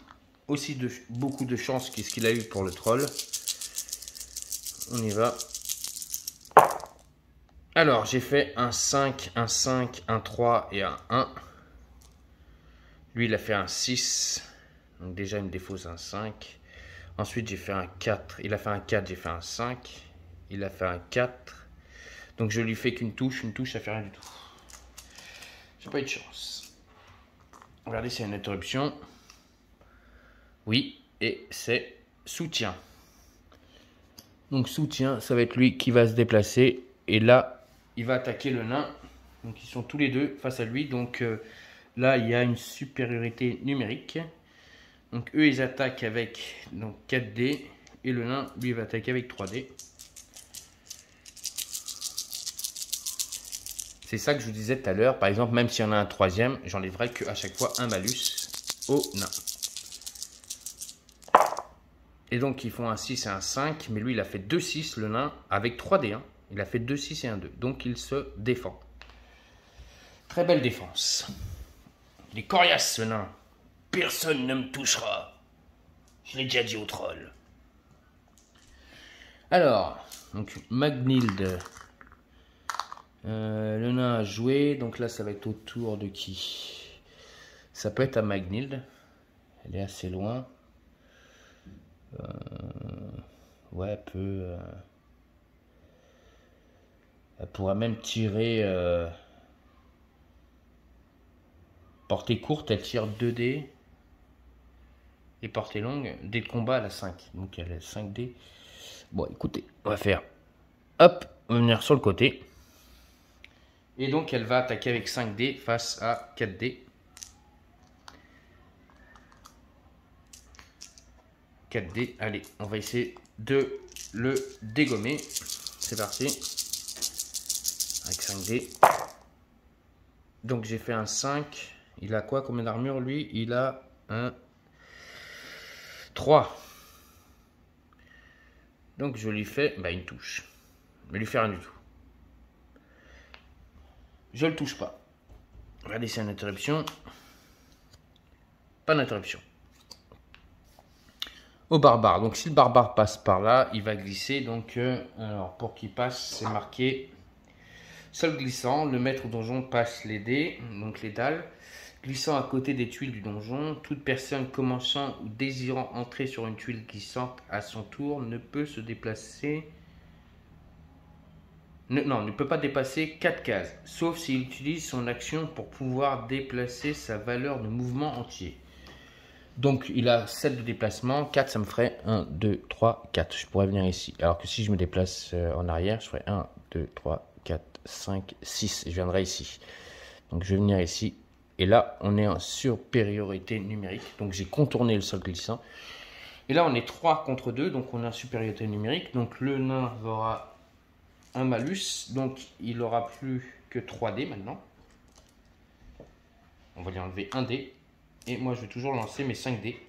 beaucoup de chance qu'est-ce qu'il a eu pour le troll. On y va. Alors, j'ai fait un 5, un 5, un 3 et un 1. Lui, il a fait un 6. Donc déjà, il me défausse un 5. Ensuite, j'ai fait un 4. Il a fait un 4, j'ai fait un 5. Il a fait un 4. Donc, je lui fais qu'une touche. Une touche, ça fait rien du tout. J'ai pas eu de chance. Regardez s'il y a une interruption. Oui, et c'est soutien. Donc, soutien, ça va être lui qui va se déplacer. Et là, il va attaquer le nain. Donc, ils sont tous les deux face à lui. Donc, là, il y a une supériorité numérique. Donc, eux, ils attaquent avec donc, 4 dés. Et le nain, lui, va attaquer avec 3 dés. C'est ça que je vous disais tout à l'heure. Par exemple, même s'il y en a un troisième, j'enlèverai qu'à chaque fois un malus au nain. Et donc, ils font un 6 et un 5. Mais lui, il a fait 2 6, le nain, avec 3 dés. Hein. Il a fait 2 6 et un 2. Donc, il se défend. Très belle défense. Il est coriace, ce nain. Personne ne me touchera. Je l'ai déjà dit au troll. Alors, donc Magnhild. Le nain a joué. Donc là, ça va être au tour de qui? Ça peut être à Magnhild. Elle est assez loin. Ouais, elle peut... elle pourra même tirer... portée courte, elle tire 2 dés. Et portée longue, dés de combat, elle a 5. Donc elle a 5 dés. Bon, écoutez, on va faire... Hop, on va venir sur le côté. Et donc elle va attaquer avec 5 dés face à 4 dés. 4 dés. Allez, on va essayer de le dégommer. C'est parti. Avec 5 dés. Donc j'ai fait un 5. Il a quoi? Combien d'armure lui? Il a un 3. Donc je lui fais une touche. Je vais lui faire rien du tout. Je le touche pas. Regardez, c'est une interruption. Pas d'interruption. Au barbare. Donc si le barbare passe par là, il va glisser. Donc alors pour qu'il passe, c'est marqué sol glissant. Le maître donjon passe les dés, donc les dalles, glissant à côté des tuiles du donjon. Toute personne commençant ou désirant entrer sur une tuile glissante à son tour ne peut se déplacer. Ne peut pas dépasser 4 cases, sauf s'il utilise son action pour pouvoir déplacer sa valeur de mouvement entier. Donc il a 7 de déplacement, 4 ça me ferait 1, 2, 3, 4. Je pourrais venir ici. Alors que si je me déplace en arrière, je ferais 1, 2, 3, 4, 5, 6. Je viendrai ici. Donc je vais venir ici. Et là, on est en supériorité numérique. Donc j'ai contourné le sol glissant. Et là, on est 3 contre 2. Donc on est en supériorité numérique. Donc le nain aura un malus, donc il aura plus que 3 dés maintenant. On va lui enlever un dé. Et moi, je vais toujours lancer mes 5 dés.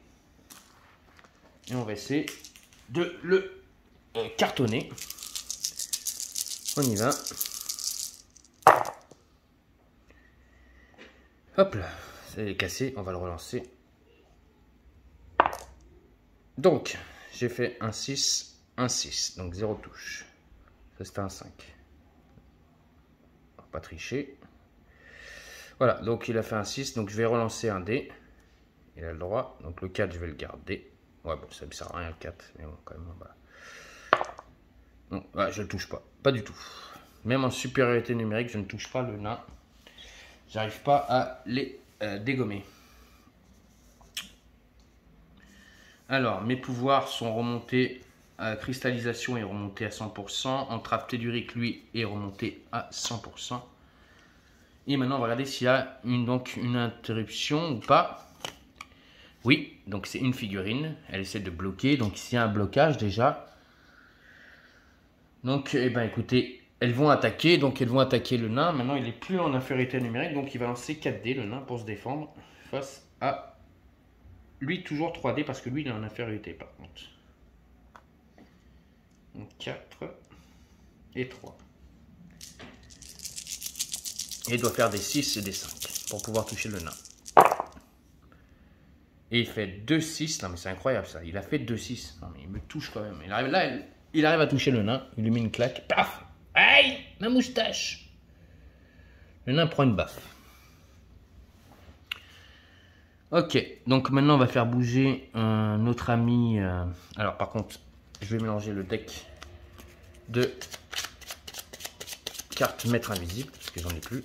Et on va essayer de le cartonner. On y va. Hop là, c'est cassé, on va le relancer. Donc, j'ai fait un 6, un 6, donc 0 touche. Ça, c'était un 5. On va pas tricher. Voilà, donc il a fait un 6, donc je vais relancer un dé. Il a le droit, donc le 4, je vais le garder. Ouais, bon, ça ne sert à rien le 4, mais bon, quand même, voilà. Bon, ouais, je ne le touche pas, pas du tout. Même en supériorité numérique, je ne touche pas le nain. J'arrive pas à les dégommer. Alors, mes pouvoirs sont remontés. Cristallisation est remonté à 100%. Entrave tellurique, lui, est remonté à 100%. Et maintenant, on va regarder s'il y a une interruption ou pas. Oui, donc c'est une figurine. Elle essaie de bloquer. Donc s'il y a un blocage déjà. Donc, eh ben, écoutez, elles vont attaquer. Donc elles vont attaquer le nain. Maintenant, il n'est plus en infériorité numérique. Donc il va lancer 4 dés, le nain, pour se défendre face à lui, toujours 3 dés, parce que lui, il est en infériorité par contre. Donc 4 et 3. Et il doit faire des 6 et des 5 pour pouvoir toucher le nain. Et il fait 2-6. Non mais c'est incroyable ça. Il a fait 2-6. Non mais il me touche quand même. Il arrive là, il arrive à toucher le nain. Il lui met une claque. Paf! Aïe! Ma moustache! Le nain prend une baffe. Ok. Donc maintenant on va faire bouger notre ami. Alors par contre, je vais mélanger le deck de cartes maître invisible. Parce que j'en ai plus.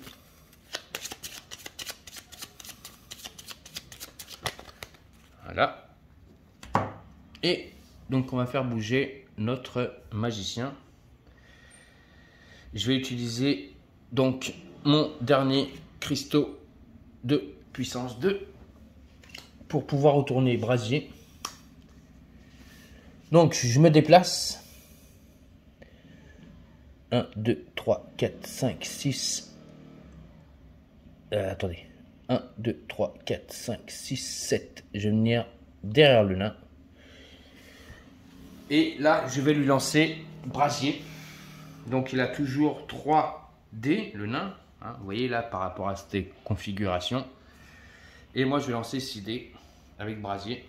Voilà. Et donc on va faire bouger notre magicien. Je vais utiliser donc mon dernier cristaux de puissance 2 pour pouvoir retourner brasier. Donc je me déplace. 1, 2, 3, 4, 5, 6. Attendez. 1, 2, 3, 4, 5, 6, 7. Je vais venir derrière le nain. Et là, je vais lui lancer brasier. Donc, il a toujours 3 dés, le nain. Hein, vous voyez là, par rapport à cette configuration. Et moi, je vais lancer 6 dés avec brasier.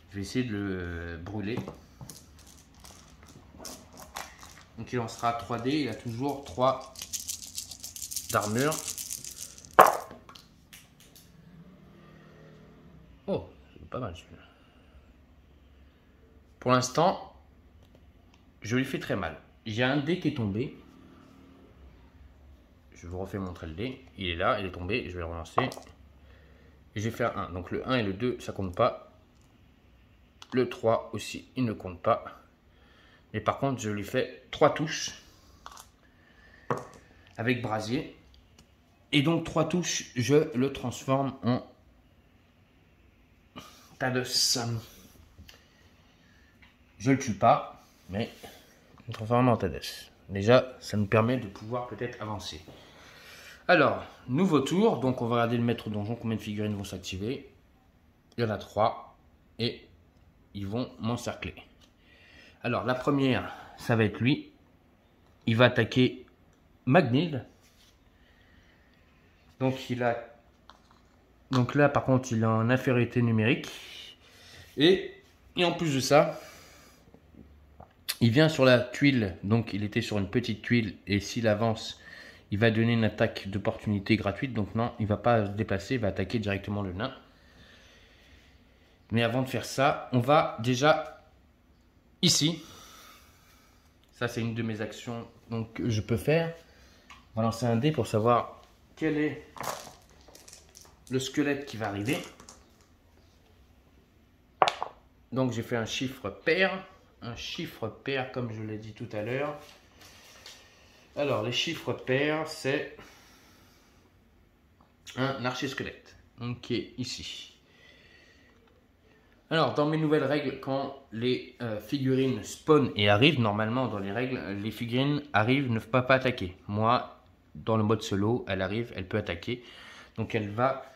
Je vais essayer de le brûler. Donc, il lancera 3 dés. Il a toujours 3 d'armure. Oh, c'est pas mal celui-là. Pour l'instant, je lui fais très mal. J'ai un dé qui est tombé. Je vous refais montrer le dé. Il est là, il est tombé. Je vais le relancer. Et je vais faire 1. Donc le 1 et le 2, ça compte pas. Le 3 aussi, il ne compte pas. Mais par contre, je lui fais 3 touches. Avec brasier. Et donc 3 touches, je le transforme en Tados. Je le tue pas, mais je le transforme en Tados. Déjà, ça nous permet de pouvoir peut-être avancer. Alors, nouveau tour. Donc, on va regarder le maître donjon. Combien de figurines vont s'activer? Il y en a 3. Et ils vont m'encercler. Alors, la première, ça va être lui. Il va attaquer Magnhild. Donc, là, par contre, il a en infériorité numérique. Et en plus de ça, il vient sur la tuile. Donc, il était sur une petite tuile. Et s'il avance, il va donner une attaque d'opportunité gratuite. Donc, non, il ne va pas se déplacer. Il va attaquer directement le nain. Mais avant de faire ça, on va déjà ici. Ça, c'est une de mes actions que je peux faire. On va lancer un dé pour savoir quel est le squelette qui va arriver. Donc, j'ai fait un chiffre pair. Un chiffre pair, comme je l'ai dit tout à l'heure. Alors, les chiffres pairs, c'est un archer-squelette. Donc, qui est ici. Alors, dans mes nouvelles règles, quand les figurines spawn et arrivent, normalement, dans les règles, les figurines arrivent, ne peuvent pas attaquer. Moi, dans le mode solo, elle arrive, elle peut attaquer. Donc, elle va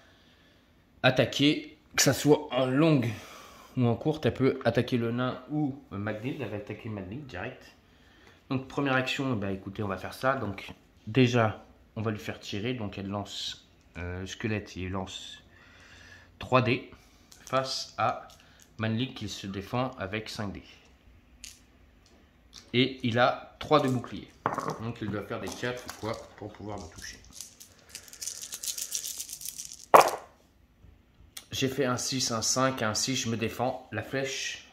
attaquer, que ça soit en longue ou en courte, elle peut attaquer le nain ou Magnhild. Elle va attaquer Magnhild direct. Donc, première action, bah, écoutez, on va faire ça. Donc, déjà, on va lui faire tirer. Donc, elle lance squelette, il lance 3 dés face à Magnhild qui se défend avec 5 dés. Et il a 3 de bouclier. Donc, il doit faire des 4 fois pour pouvoir me toucher. J'ai fait un 6, un 5, un 6, je me défends. La flèche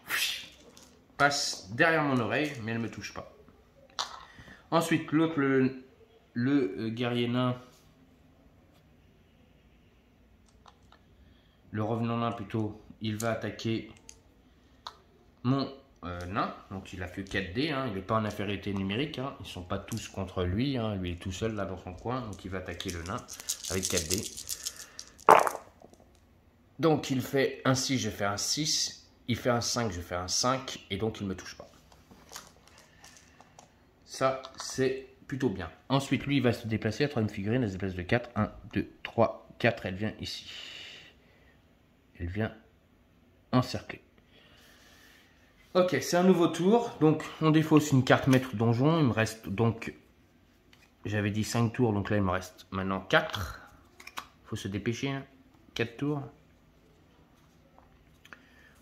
passe derrière mon oreille, mais elle ne me touche pas. Ensuite, l'autre, le guerrier nain, le revenant nain plutôt, il va attaquer mon nain. Donc il a fait 4 dés, hein. Il n'est pas en infériorité numérique, hein. Ils ne sont pas tous contre lui, hein. Lui est tout seul là dans son coin, donc il va attaquer le nain avec 4 dés. Donc il fait un 6, je fais un 6, il fait un 5, je fais un 5, et donc il ne me touche pas. Ça, c'est plutôt bien. Ensuite, lui, il va se déplacer. La troisième figurine, elle se déplace de 4. 1, 2, 3, 4. Elle vient ici. Elle vient encercler. Ok, c'est un nouveau tour. Donc, on défausse une carte maître donjon. Il me reste donc, j'avais dit 5 tours. Donc là, il me reste maintenant 4. Il faut se dépêcher. Hein. 4 tours.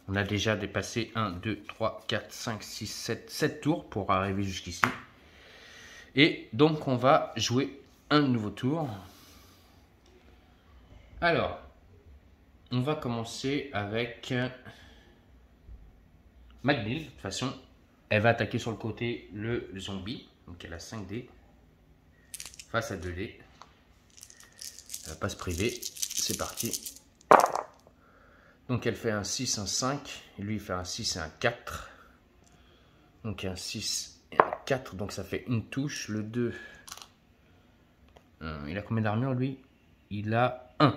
On a déjà dépassé 1, 2, 3, 4, 5, 6, 7 tours pour arriver jusqu'ici. Et donc, on va jouer un nouveau tour. Alors, on va commencer avec Magnhild. De toute façon, elle va attaquer sur le côté le zombie. Donc, elle a 5 dés face à 2 dés. Elle ne va pas se priver. C'est parti. Donc, elle fait un 6, un 5. Et lui, il fait un 6 et un 4. Donc, un 6 et un 4. Donc, ça fait une touche. Le 2, il a combien d'armure, lui? Il a 1.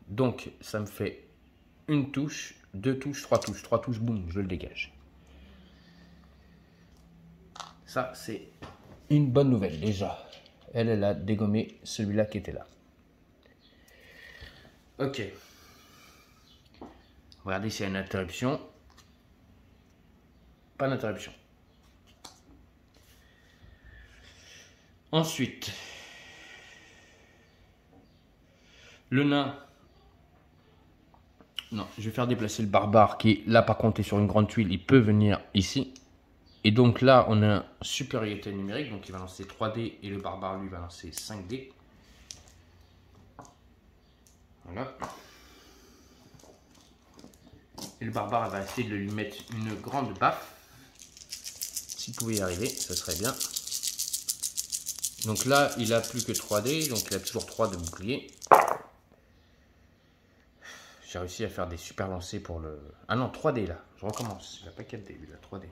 Donc, ça me fait une touche, 2 touches, 3 touches. 3 touches, boum, je le dégage. Ça, c'est une bonne nouvelle, déjà. Elle a dégommé celui-là qui était là. Ok. Regardez s'il y a une interruption. Pas d'interruption. Ensuite, le nain. Non, je vais faire déplacer le barbare qui, là par contre, est sur une grande tuile. Il peut venir ici. Et donc là, on a une supériorité numérique. Donc il va lancer 3 dés et le barbare, lui, va lancer 5 dés. Voilà. Et le barbare va essayer de lui mettre une grande baffe. S'il pouvait y arriver, ça serait bien. Donc là, il a plus que 3 dés, donc il a toujours 3 de bouclier. J'ai réussi à faire des super lancers pour le... Ah non, 3 dés là, je recommence. Il n'a pas 4 dés, il a 3 dés.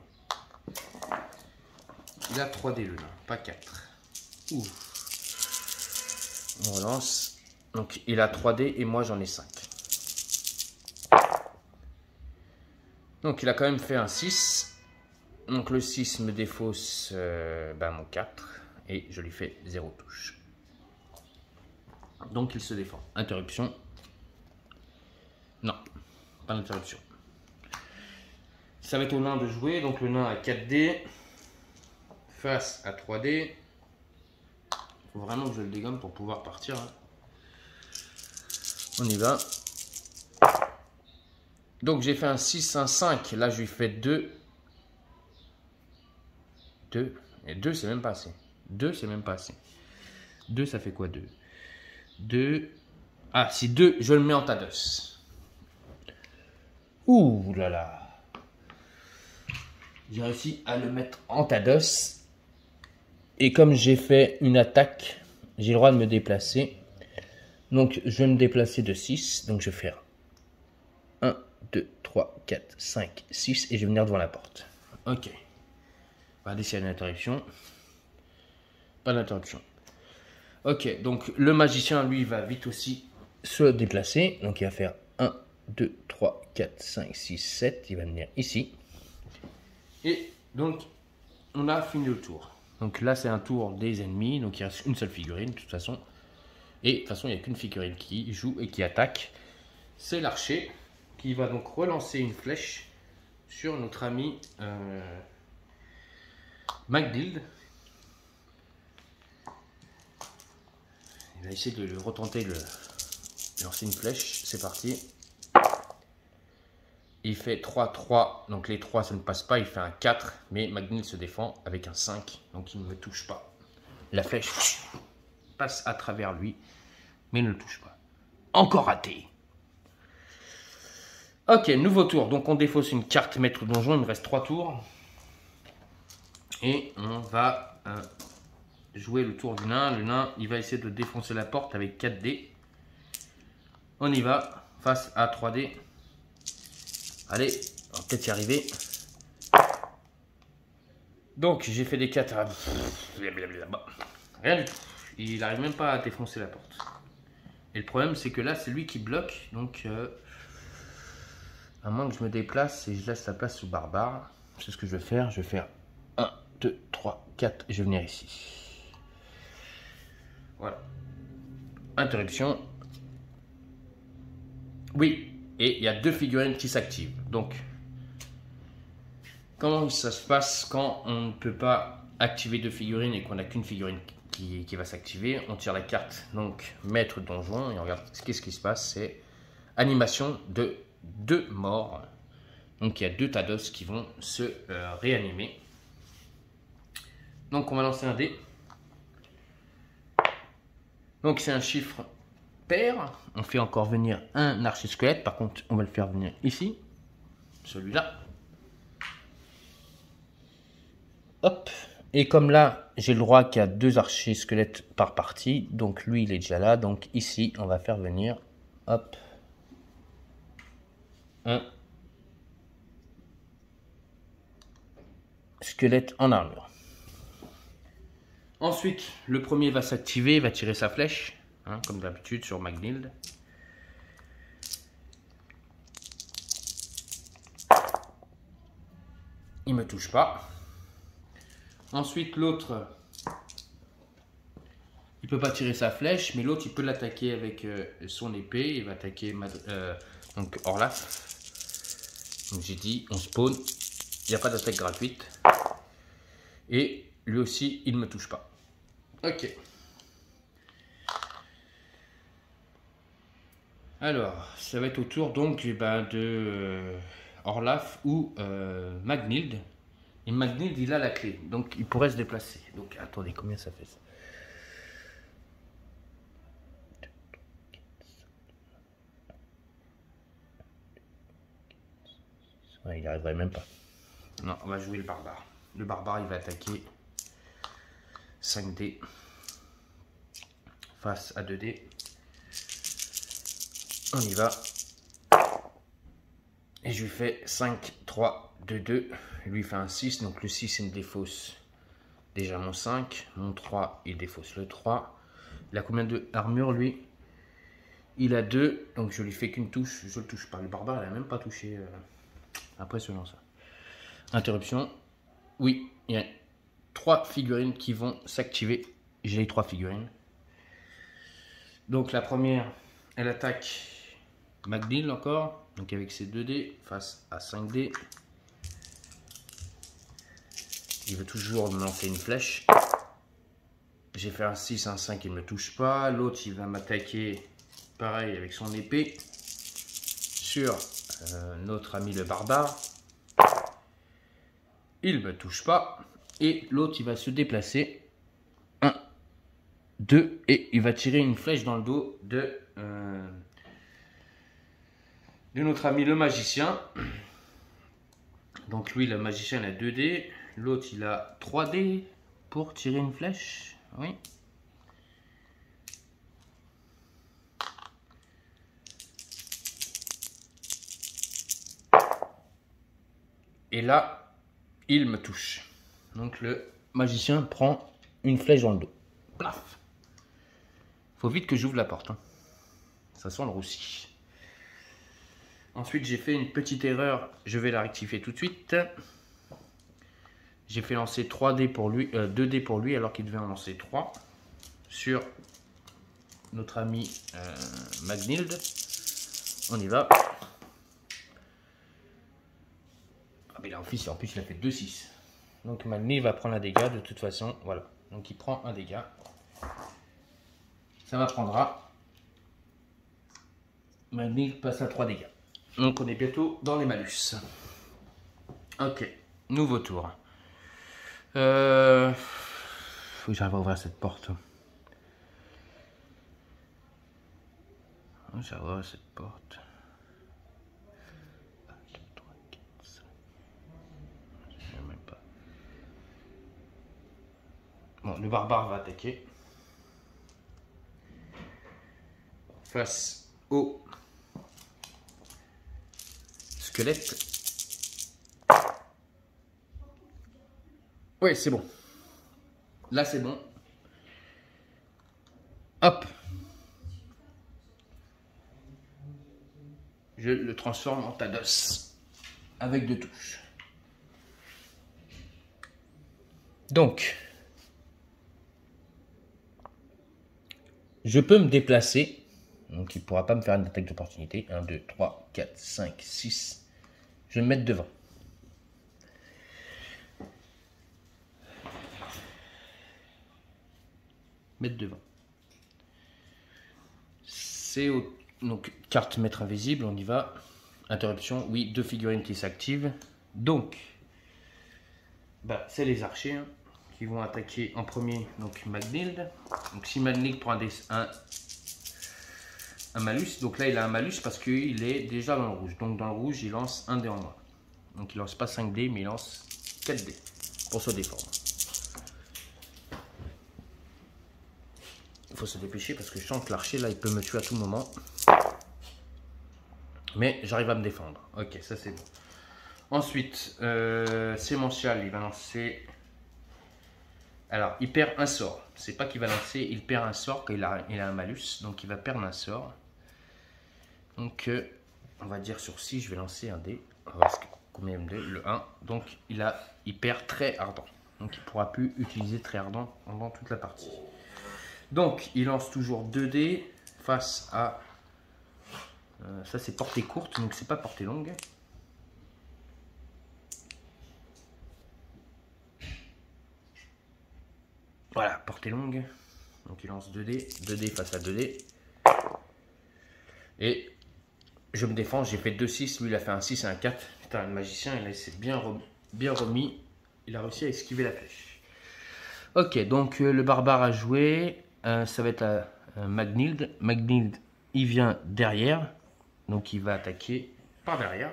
Il a 3 dés le nain, pas 4. Ouh. On relance. Donc il a 3 dés et moi j'en ai 5. Donc il a quand même fait un 6. Donc le 6 me défausse mon 4. Et je lui fais 0 touche. Donc il se défend. Interruption. Non, pas d'interruption. Ça va être au nain de jouer. Donc le nain à 4D face à 3D. Faut vraiment que je le dégomme pour pouvoir partir. Hein. On y va. Donc j'ai fait un 6, un 5. Là je lui fais 2. 2. Et 2 c'est même pas assez. 2 c'est même pas assez. 2 ça fait quoi 2? 2. Ah si 2 je le mets en tas d'os. Ouh là là. J'ai réussi à le mettre en tas d'os. Et comme j'ai fait une attaque, j'ai le droit de me déplacer. Donc je vais me déplacer de 6. Donc je vais faire 1, 2, 3, 4, 5, 6. Et je vais venir devant la porte. Ok. Regardez s'il y a une interruption. Pas d'interruption. Ok, donc le magicien, lui, va vite aussi se déplacer. Donc il va faire 1, 2, 3, 4, 5, 6, 7. Il va venir ici. Et donc, on a fini le tour. Donc là, c'est un tour des ennemis. Donc il reste une seule figurine, de toute façon. Et de toute façon, il n'y a qu'une figurine qui joue et qui attaque. C'est l'archer qui va donc relancer une flèche sur notre ami Magdild. Il va essayer de retenter de lancer une flèche. C'est parti. Il fait 3, 3. Donc les 3, ça ne passe pas. Il fait un 4. Mais Magdild se défend avec un 5. Donc il ne me touche pas. La flèche passe à travers lui. Mais ne le touche pas. Encore raté. Ok, nouveau tour. Donc on défausse une carte maître donjon. Il me reste 3 tours. Et on va jouer le tour du nain. Le nain, il va essayer de défoncer la porte avec 4D. On y va. Face à 3D. Allez, on va peut-être y arriver. Donc j'ai fait des 4. Rien du tout. Il n'arrive même pas à défoncer la porte. Et le problème, c'est que là, c'est lui qui bloque. Donc, à moins que je me déplace et je laisse la place au barbare. C'est ce que je vais faire. Je vais faire 1, 2, 3, 4. Et je vais venir ici. Voilà. Interruption. Oui. Et il y a 2 figurines qui s'activent. Donc, comment ça se passe quand on ne peut pas activer 2 figurines et qu'on n'a qu'une figurine qui va s'activer? On tire la carte, donc maître donjon, et on regarde qu'est-ce qui se passe. C'est animation de 2 morts. Donc il y a 2 tas d'os qui vont se réanimer. Donc on va lancer un dé. Donc c'est un chiffre pair. On fait encore venir un archi-squelette. Par contre, on va le faire venir ici. Celui-là. Hop. Et comme là, j'ai le droit qu'il y a 2 archi-squelettes par partie. Donc lui, il est déjà là. Donc ici, on va faire venir. Hop. Un squelette en armure. Ensuite, le premier va s'activer, va tirer sa flèche, hein, comme d'habitude sur Magdild. Il me touche pas. Ensuite, l'autre, il peut pas tirer sa flèche, mais l'autre, il peut l'attaquer avec son épée. Il va attaquer donc Orlaf. Donc j'ai dit, on spawn. Il n'y a pas d'attaque gratuite. Et lui aussi, il ne me touche pas. Ok. Alors, ça va être au tour donc de Orlaf ou Magdild. Et Magdild, il a la clé. Donc, il pourrait se déplacer. Donc, attendez, combien ça fait ça? Ouais, il n'y arriverait même pas. Non, on va jouer le barbare. Le barbare, il va attaquer 5D face à 2D. On y va. Et je lui fais 5, 3, 2, 2. Lui, il fait un 6. Donc, le 6, il me défausse déjà mon 5. Mon 3, il défausse le 3. Il a combien de armure, lui? Il a 2. Donc, je lui fais qu'une touche. Je le touche pas. Le barbare, il n'a même pas touché. Impressionnant, ça. Interruption. Oui, il y a 3 figurines qui vont s'activer. J'ai les 3 figurines. Donc, la première, elle attaque Magdild encore. Donc, avec ses 2D face à 5D. Il veut toujours me lancer une flèche. J'ai fait un 6, un 5, il ne me touche pas. L'autre, il va m'attaquer, pareil, avec son épée, sur notre ami le barbare. Il ne me touche pas. Et l'autre, il va se déplacer. 1, 2, et il va tirer une flèche dans le dos de notre ami le magicien. Donc lui, le magicien, il a 2 dés. L'autre, il a 3 dés pour tirer une flèche. Oui. Et là, il me touche. Donc le magicien prend une flèche dans le dos. Plaf. Faut vite que j'ouvre la porte. Hein. Ça sent le roussi. Ensuite, j'ai fait une petite erreur. Je vais la rectifier tout de suite. J'ai fait lancer 3 dés pour lui, 2 dés pour lui, alors qu'il devait en lancer 3 sur notre ami Magnild. On y va. Ah, mais là, en plus, il a fait 2-6. Donc Magnild va prendre un dégât de toute façon. Voilà. Donc il prend un dégât. Ça m'apprendra. Magnild passe à 3 dégâts. Donc on est bientôt dans les malus. Ok. Nouveau tour. Faut que j'arrive à ouvrir cette porte. J'arrive à ouvrir cette porte. 1, 2, 3, 4, 5. Je sais même pas. Bon, le barbare va attaquer. Face au squelette. Ouais, c'est bon. Là, c'est bon. Hop. Je le transforme en Tados. Avec 2 touches. Donc. Je peux me déplacer. Donc, il ne pourra pas me faire une attaque d'opportunité. 1, 2, 3, 4, 5, 6. Je vais me mettre devant. Mettre devant. C'est donc carte mettre invisible, on y va. Interruption, oui, 2 figurines qui s'activent. Donc, bah, c'est les archers hein, qui vont attaquer en premier donc Magnild. Donc si Magnild prend un malus, donc là il a un malus parce qu'il est déjà dans le rouge. Donc dans le rouge, il lance un dé en moins. Donc il lance pas 5 dés, mais il lance 4 dés pour se défendre. Il faut se dépêcher parce que je sens que l'archer là il peut me tuer à tout moment. Mais j'arrive à me défendre. Ok, ça c'est bon. Ensuite, Sémential, il va lancer. Alors, il perd un sort. C'est pas qu'il va lancer, il perd un sort quand il a un malus. Donc il va perdre un sort. Donc on va dire sur 6, je vais lancer un dé. Combien de dés? Le 1. Donc il perd très ardent. Donc il ne pourra plus utiliser très ardent pendant toute la partie. Donc il lance toujours 2 dés face à... ça c'est portée courte, donc c'est pas portée longue. Voilà, portée longue. Donc il lance 2 dés. 2 dés face à 2 dés. Et je me défends, j'ai fait 2-6, lui il a fait un 6 et un 4. Putain, le magicien, il s'est bien remis. Il a réussi à esquiver la flèche. Ok, donc le barbare a joué. Ça va être Magnild. Magnild, il vient derrière. Donc il va attaquer par derrière.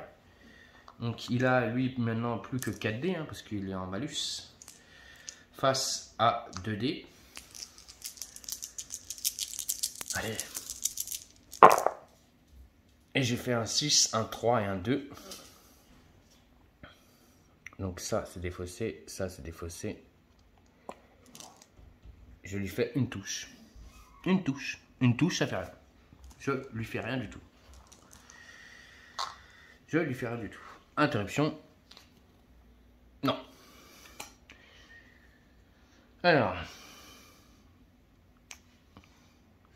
Donc il a lui maintenant plus que 4 dés, hein, parce qu'il est en malus. Face à 2 dés. Allez. Et j'ai fait un 6, un 3 et un 2. Donc ça c'est défaussé, ça c'est défaussé. Je lui fais une touche. Une touche. Une touche, ça fait rien. Je lui fais rien du tout. Je lui fais rien du tout. Interruption. Non. Alors.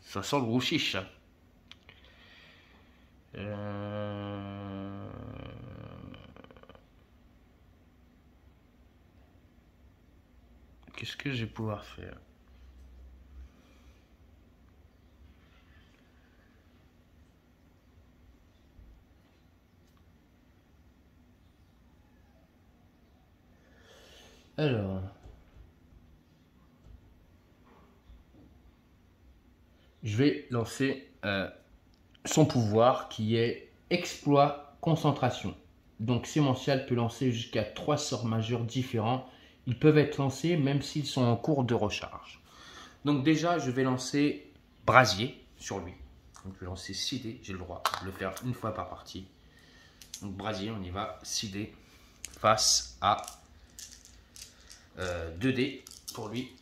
Ça sent le gros chiche. qu'est-ce que je vais pouvoir faire? Alors, je vais lancer son pouvoir qui est exploit concentration. Donc Sémential peut lancer jusqu'à 3 sorts majeurs différents. Ils peuvent être lancés même s'ils sont en cours de recharge. Donc déjà, je vais lancer Brasier sur lui. Donc je vais lancer 6 dés, j'ai le droit de le faire une fois par partie. Donc Brasier, on y va, 6 dés face à 2 dés pour lui.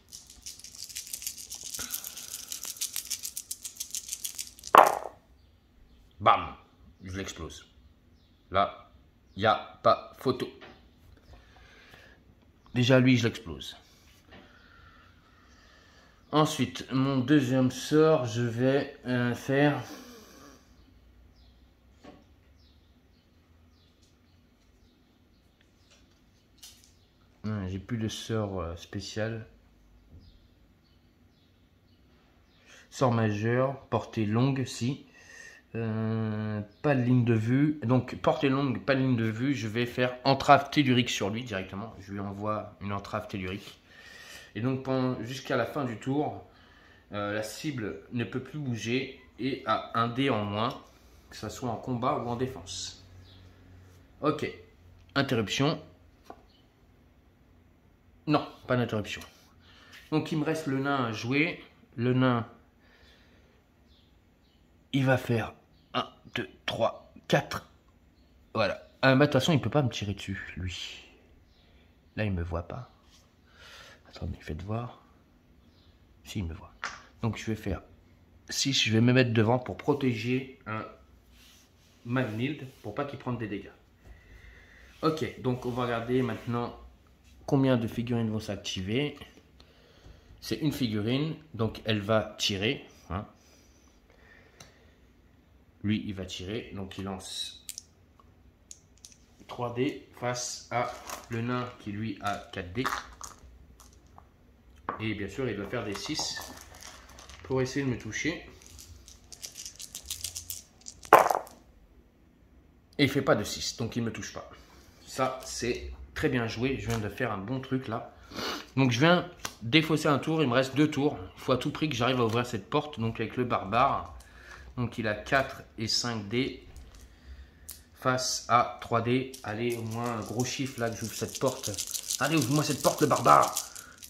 Bam, je l'explose. Là, il n'y a pas photo. Déjà, lui, je l'explose. Ensuite, mon deuxième sort, je vais faire... J'ai plus de sort spécial. Sort majeur, portée longue, si. Pas de ligne de vue. Donc, portée longue, pas de ligne de vue. Je vais faire entrave tellurique sur lui directement. Je lui envoie une entrave tellurique. Et donc, jusqu'à la fin du tour, la cible ne peut plus bouger et a un dé en moins, que ce soit en combat ou en défense. Ok. Interruption. Non, pas d'interruption. Donc, il me reste le nain à jouer. Le nain, il va faire 1, 2, 3, 4. Voilà. Bah, de toute façon, il ne peut pas me tirer dessus, lui. Là, il ne me voit pas. Attendez, faites voir. Si, il me voit. Donc, je vais faire 6. Je vais me mettre devant pour protéger un Magnild pour pas qu'il prenne des dégâts. Ok, donc on va regarder maintenant combien de figurines vont s'activer. C'est une figurine, donc elle va tirer. Hein. Lui, il va tirer, donc il lance 3 dés face à le nain qui lui a 4 dés. Et bien sûr, il doit faire des 6 pour essayer de me toucher. Et il ne fait pas de 6, donc il ne me touche pas. Ça, c'est très bien joué. Je viens de faire un bon truc là. Donc je viens défausser un tour. Il me reste 2 tours. Il faut à tout prix que j'arrive à ouvrir cette porte. Donc avec le barbare. Donc il a 4 et 5 dés. Face à 3 dés. Allez, au moins un gros chiffre là que j'ouvre cette porte. Allez, ouvre-moi cette porte, le barbare.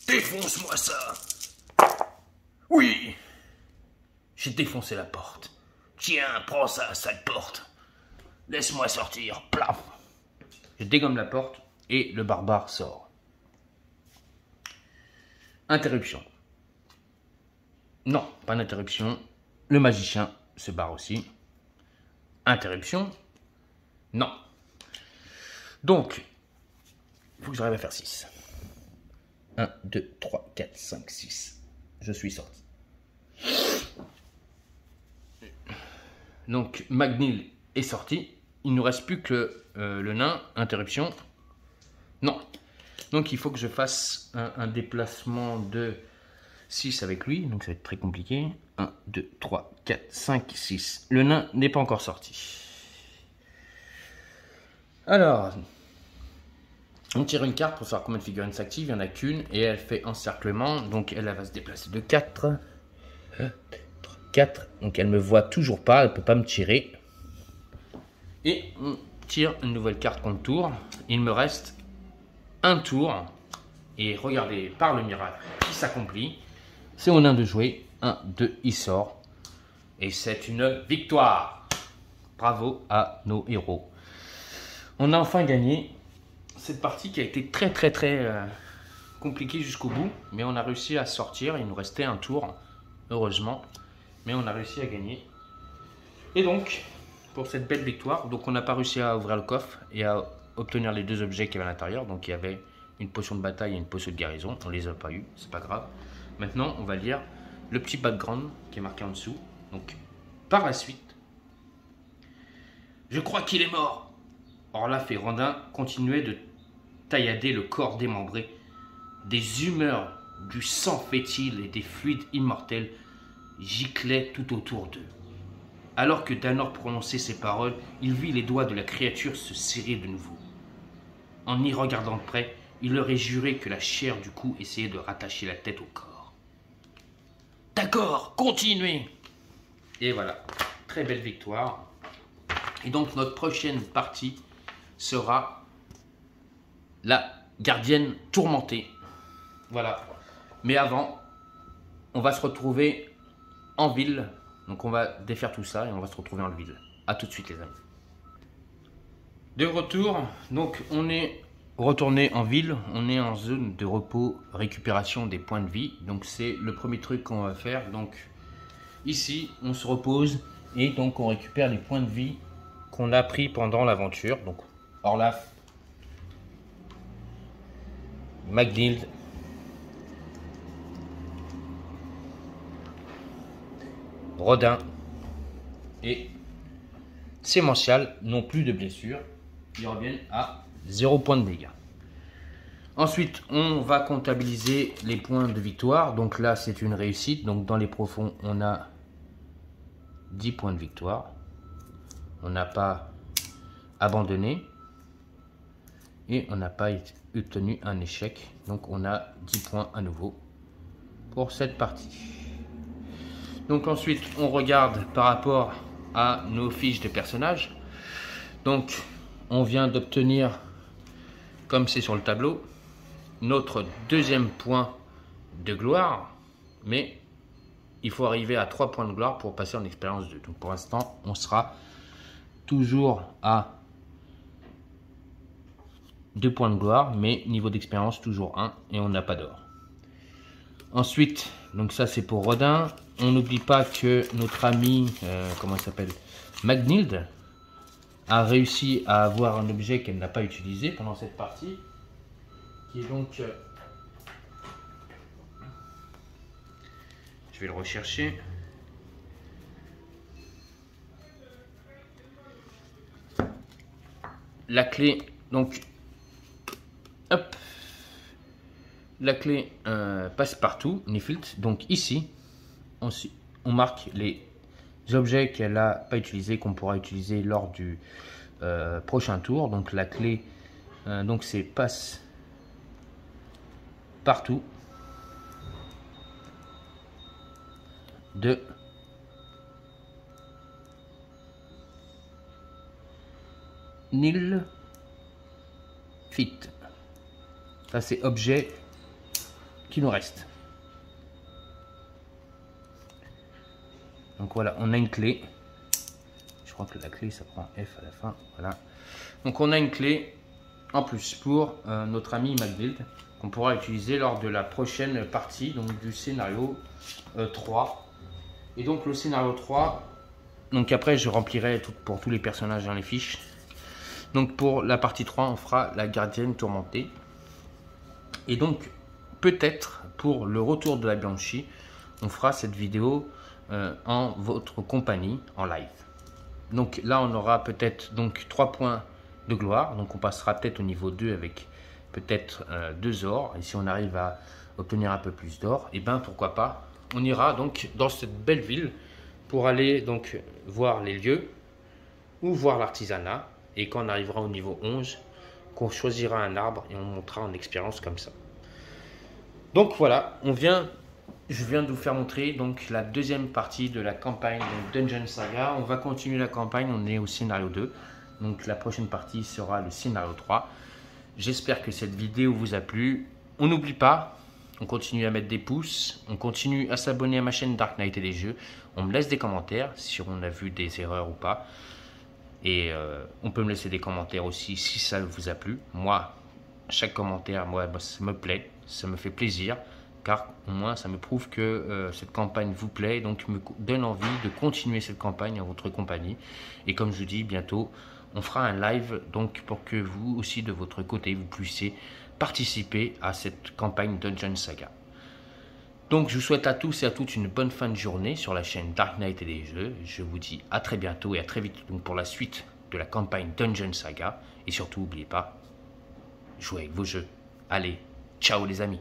Défonce-moi ça. Oui. J'ai défoncé la porte. Tiens, prends ça, sale porte. Laisse-moi sortir. Plaf. Je dégomme la porte et le barbare sort. Interruption. Non, pas d'interruption. Le magicien se barre aussi. Interruption. Non. Donc, il faut que j'arrive à faire 6. 1, 2, 3, 4, 5, 6. Je suis sorti. Donc, Magnil est sorti. Il ne nous reste plus que le nain. Interruption. Non. Donc, il faut que je fasse un déplacement de 6 avec lui. Donc, ça va être très compliqué. 1, 2, 3, 4, 5, 6. Le nain n'est pas encore sorti. Alors, on tire une carte pour savoir combien de figurines s'activent. Il n'y en a qu'une et elle fait encerclement. Donc, elle va se déplacer de 4. 4. Donc, elle ne me voit toujours pas. Elle ne peut pas me tirer. Et on tire une nouvelle carte contre tour. Il me reste un tour. Et regardez, par le miracle qui s'accomplit, c'est au nain de jouer. 1, 2, il sort. Et c'est une victoire. Bravo à nos héros. On a enfin gagné cette partie qui a été très compliquée jusqu'au bout. Mais on a réussi à sortir. Il nous restait un tour, heureusement. Mais on a réussi à gagner. Et donc, pour cette belle victoire, donc on n'a pas réussi à ouvrir le coffre et à obtenir les 2 objets qu'il y avait à l'intérieur. Donc il y avait une potion de bataille et une potion de guérison. On ne les a pas eu, c'est pas grave. Maintenant, on va lire le petit background qui est marqué en dessous. Donc, par la suite, je crois qu'il est mort. Orlaf et Randin continuaient de taillader le corps démembré. Des humeurs Du sang fétile et des fluides immortels giclaient tout autour d'eux. Alors que Danor prononçait ces paroles, il vit les doigts de la créature se serrer de nouveau. En y regardant de près, il leur est juré que la chair du cou essayait de rattacher la tête au corps. « D'accord, continuez !» Et voilà, très belle victoire. Et donc notre prochaine partie sera la gardienne tourmentée. Voilà. Mais avant, on va se retrouver en ville. Donc on va défaire tout ça et on va se retrouver en ville. A tout de suite les amis. De retour, donc on est retourné en ville. On est en zone de repos, récupération des points de vie. Donc c'est le premier truc qu'on va faire. Donc ici, on se repose et donc on récupère les points de vie qu'on a pris pendant l'aventure. Donc Orlaf, Magnild, Rodin et Sémential n'ont plus de blessures. Ils reviennent à 0 points de dégâts. Ensuite, on va comptabiliser les points de victoire. Donc là, c'est une réussite. Donc dans les profonds, on a 10 points de victoire. On n'a pas abandonné. Et on n'a pas obtenu un échec. Donc on a 10 points à nouveau pour cette partie. Donc ensuite, on regarde par rapport à nos fiches de personnages. Donc, on vient d'obtenir, comme c'est sur le tableau, notre deuxième point de gloire. Mais il faut arriver à 3 points de gloire pour passer en expérience 2. Donc pour l'instant, on sera toujours à 2 points de gloire, mais niveau d'expérience toujours 1 et on n'a pas d'or. Ensuite, donc ça c'est pour Rodin. On n'oublie pas que notre ami, comment il s'appelle, Magnild, a réussi à avoir un objet qu'elle n'a pas utilisé pendant cette partie, qui est donc, je vais le rechercher. La clé, donc, hop. La clé passe-partout, Niflt. Donc ici, on marque les objets qu'elle n'a pas utilisés, qu'on pourra utiliser lors du prochain tour. Donc la clé, donc c'est passe-partout de Nilfit. Ça c'est objet qui nous reste. Donc voilà, on a une clé. Je crois que la clé, ça prend F à la fin. Voilà. Donc on a une clé en plus pour notre ami Magnild, qu'on pourra utiliser lors de la prochaine partie, donc du scénario 3. Et donc le scénario 3, donc après je remplirai pour tous les personnages dans les fiches. Donc pour la partie 3, on fera la gardienne tourmentée. Et donc peut-être pour le retour de la Banshee, on fera cette vidéo en votre compagnie en live. Donc là on aura peut-être donc 3 points de gloire. Donc on passera peut-être au niveau 2 avec peut-être 2 ors. Et si on arrive à obtenir un peu plus d'or, et ben pourquoi pas. On ira donc dans cette belle ville pour aller donc voir les lieux ou voir l'artisanat. Et quand on arrivera au niveau 11, qu'on choisira un arbre et on montera en expérience comme ça. Donc voilà, je viens de vous faire montrer donc la deuxième partie de la campagne de Dungeon Saga. On va continuer la campagne, on est au scénario 2. Donc la prochaine partie sera le scénario 3. J'espère que cette vidéo vous a plu. On n'oublie pas, on continue à mettre des pouces, on continue à s'abonner à ma chaîne Dark Knight et des jeux. On me laisse des commentaires si on a vu des erreurs ou pas. Et on peut me laisser des commentaires aussi si ça vous a plu. Moi, chaque commentaire, moi, ça me plaît, ça me fait plaisir. Car au moins, ça me prouve que cette campagne vous plaît. Donc, me donne envie de continuer cette campagne en votre compagnie. Et comme je vous dis, bientôt, on fera un live. Donc, pour que vous aussi, de votre côté, vous puissiez participer à cette campagne Dungeon Saga. Donc, je vous souhaite à tous et à toutes une bonne fin de journée sur la chaîne Dark Knight et des jeux. Je vous dis à très bientôt et à très vite donc pour la suite de la campagne Dungeon Saga. Et surtout, n'oubliez pas, jouez avec vos jeux. Allez, ciao les amis!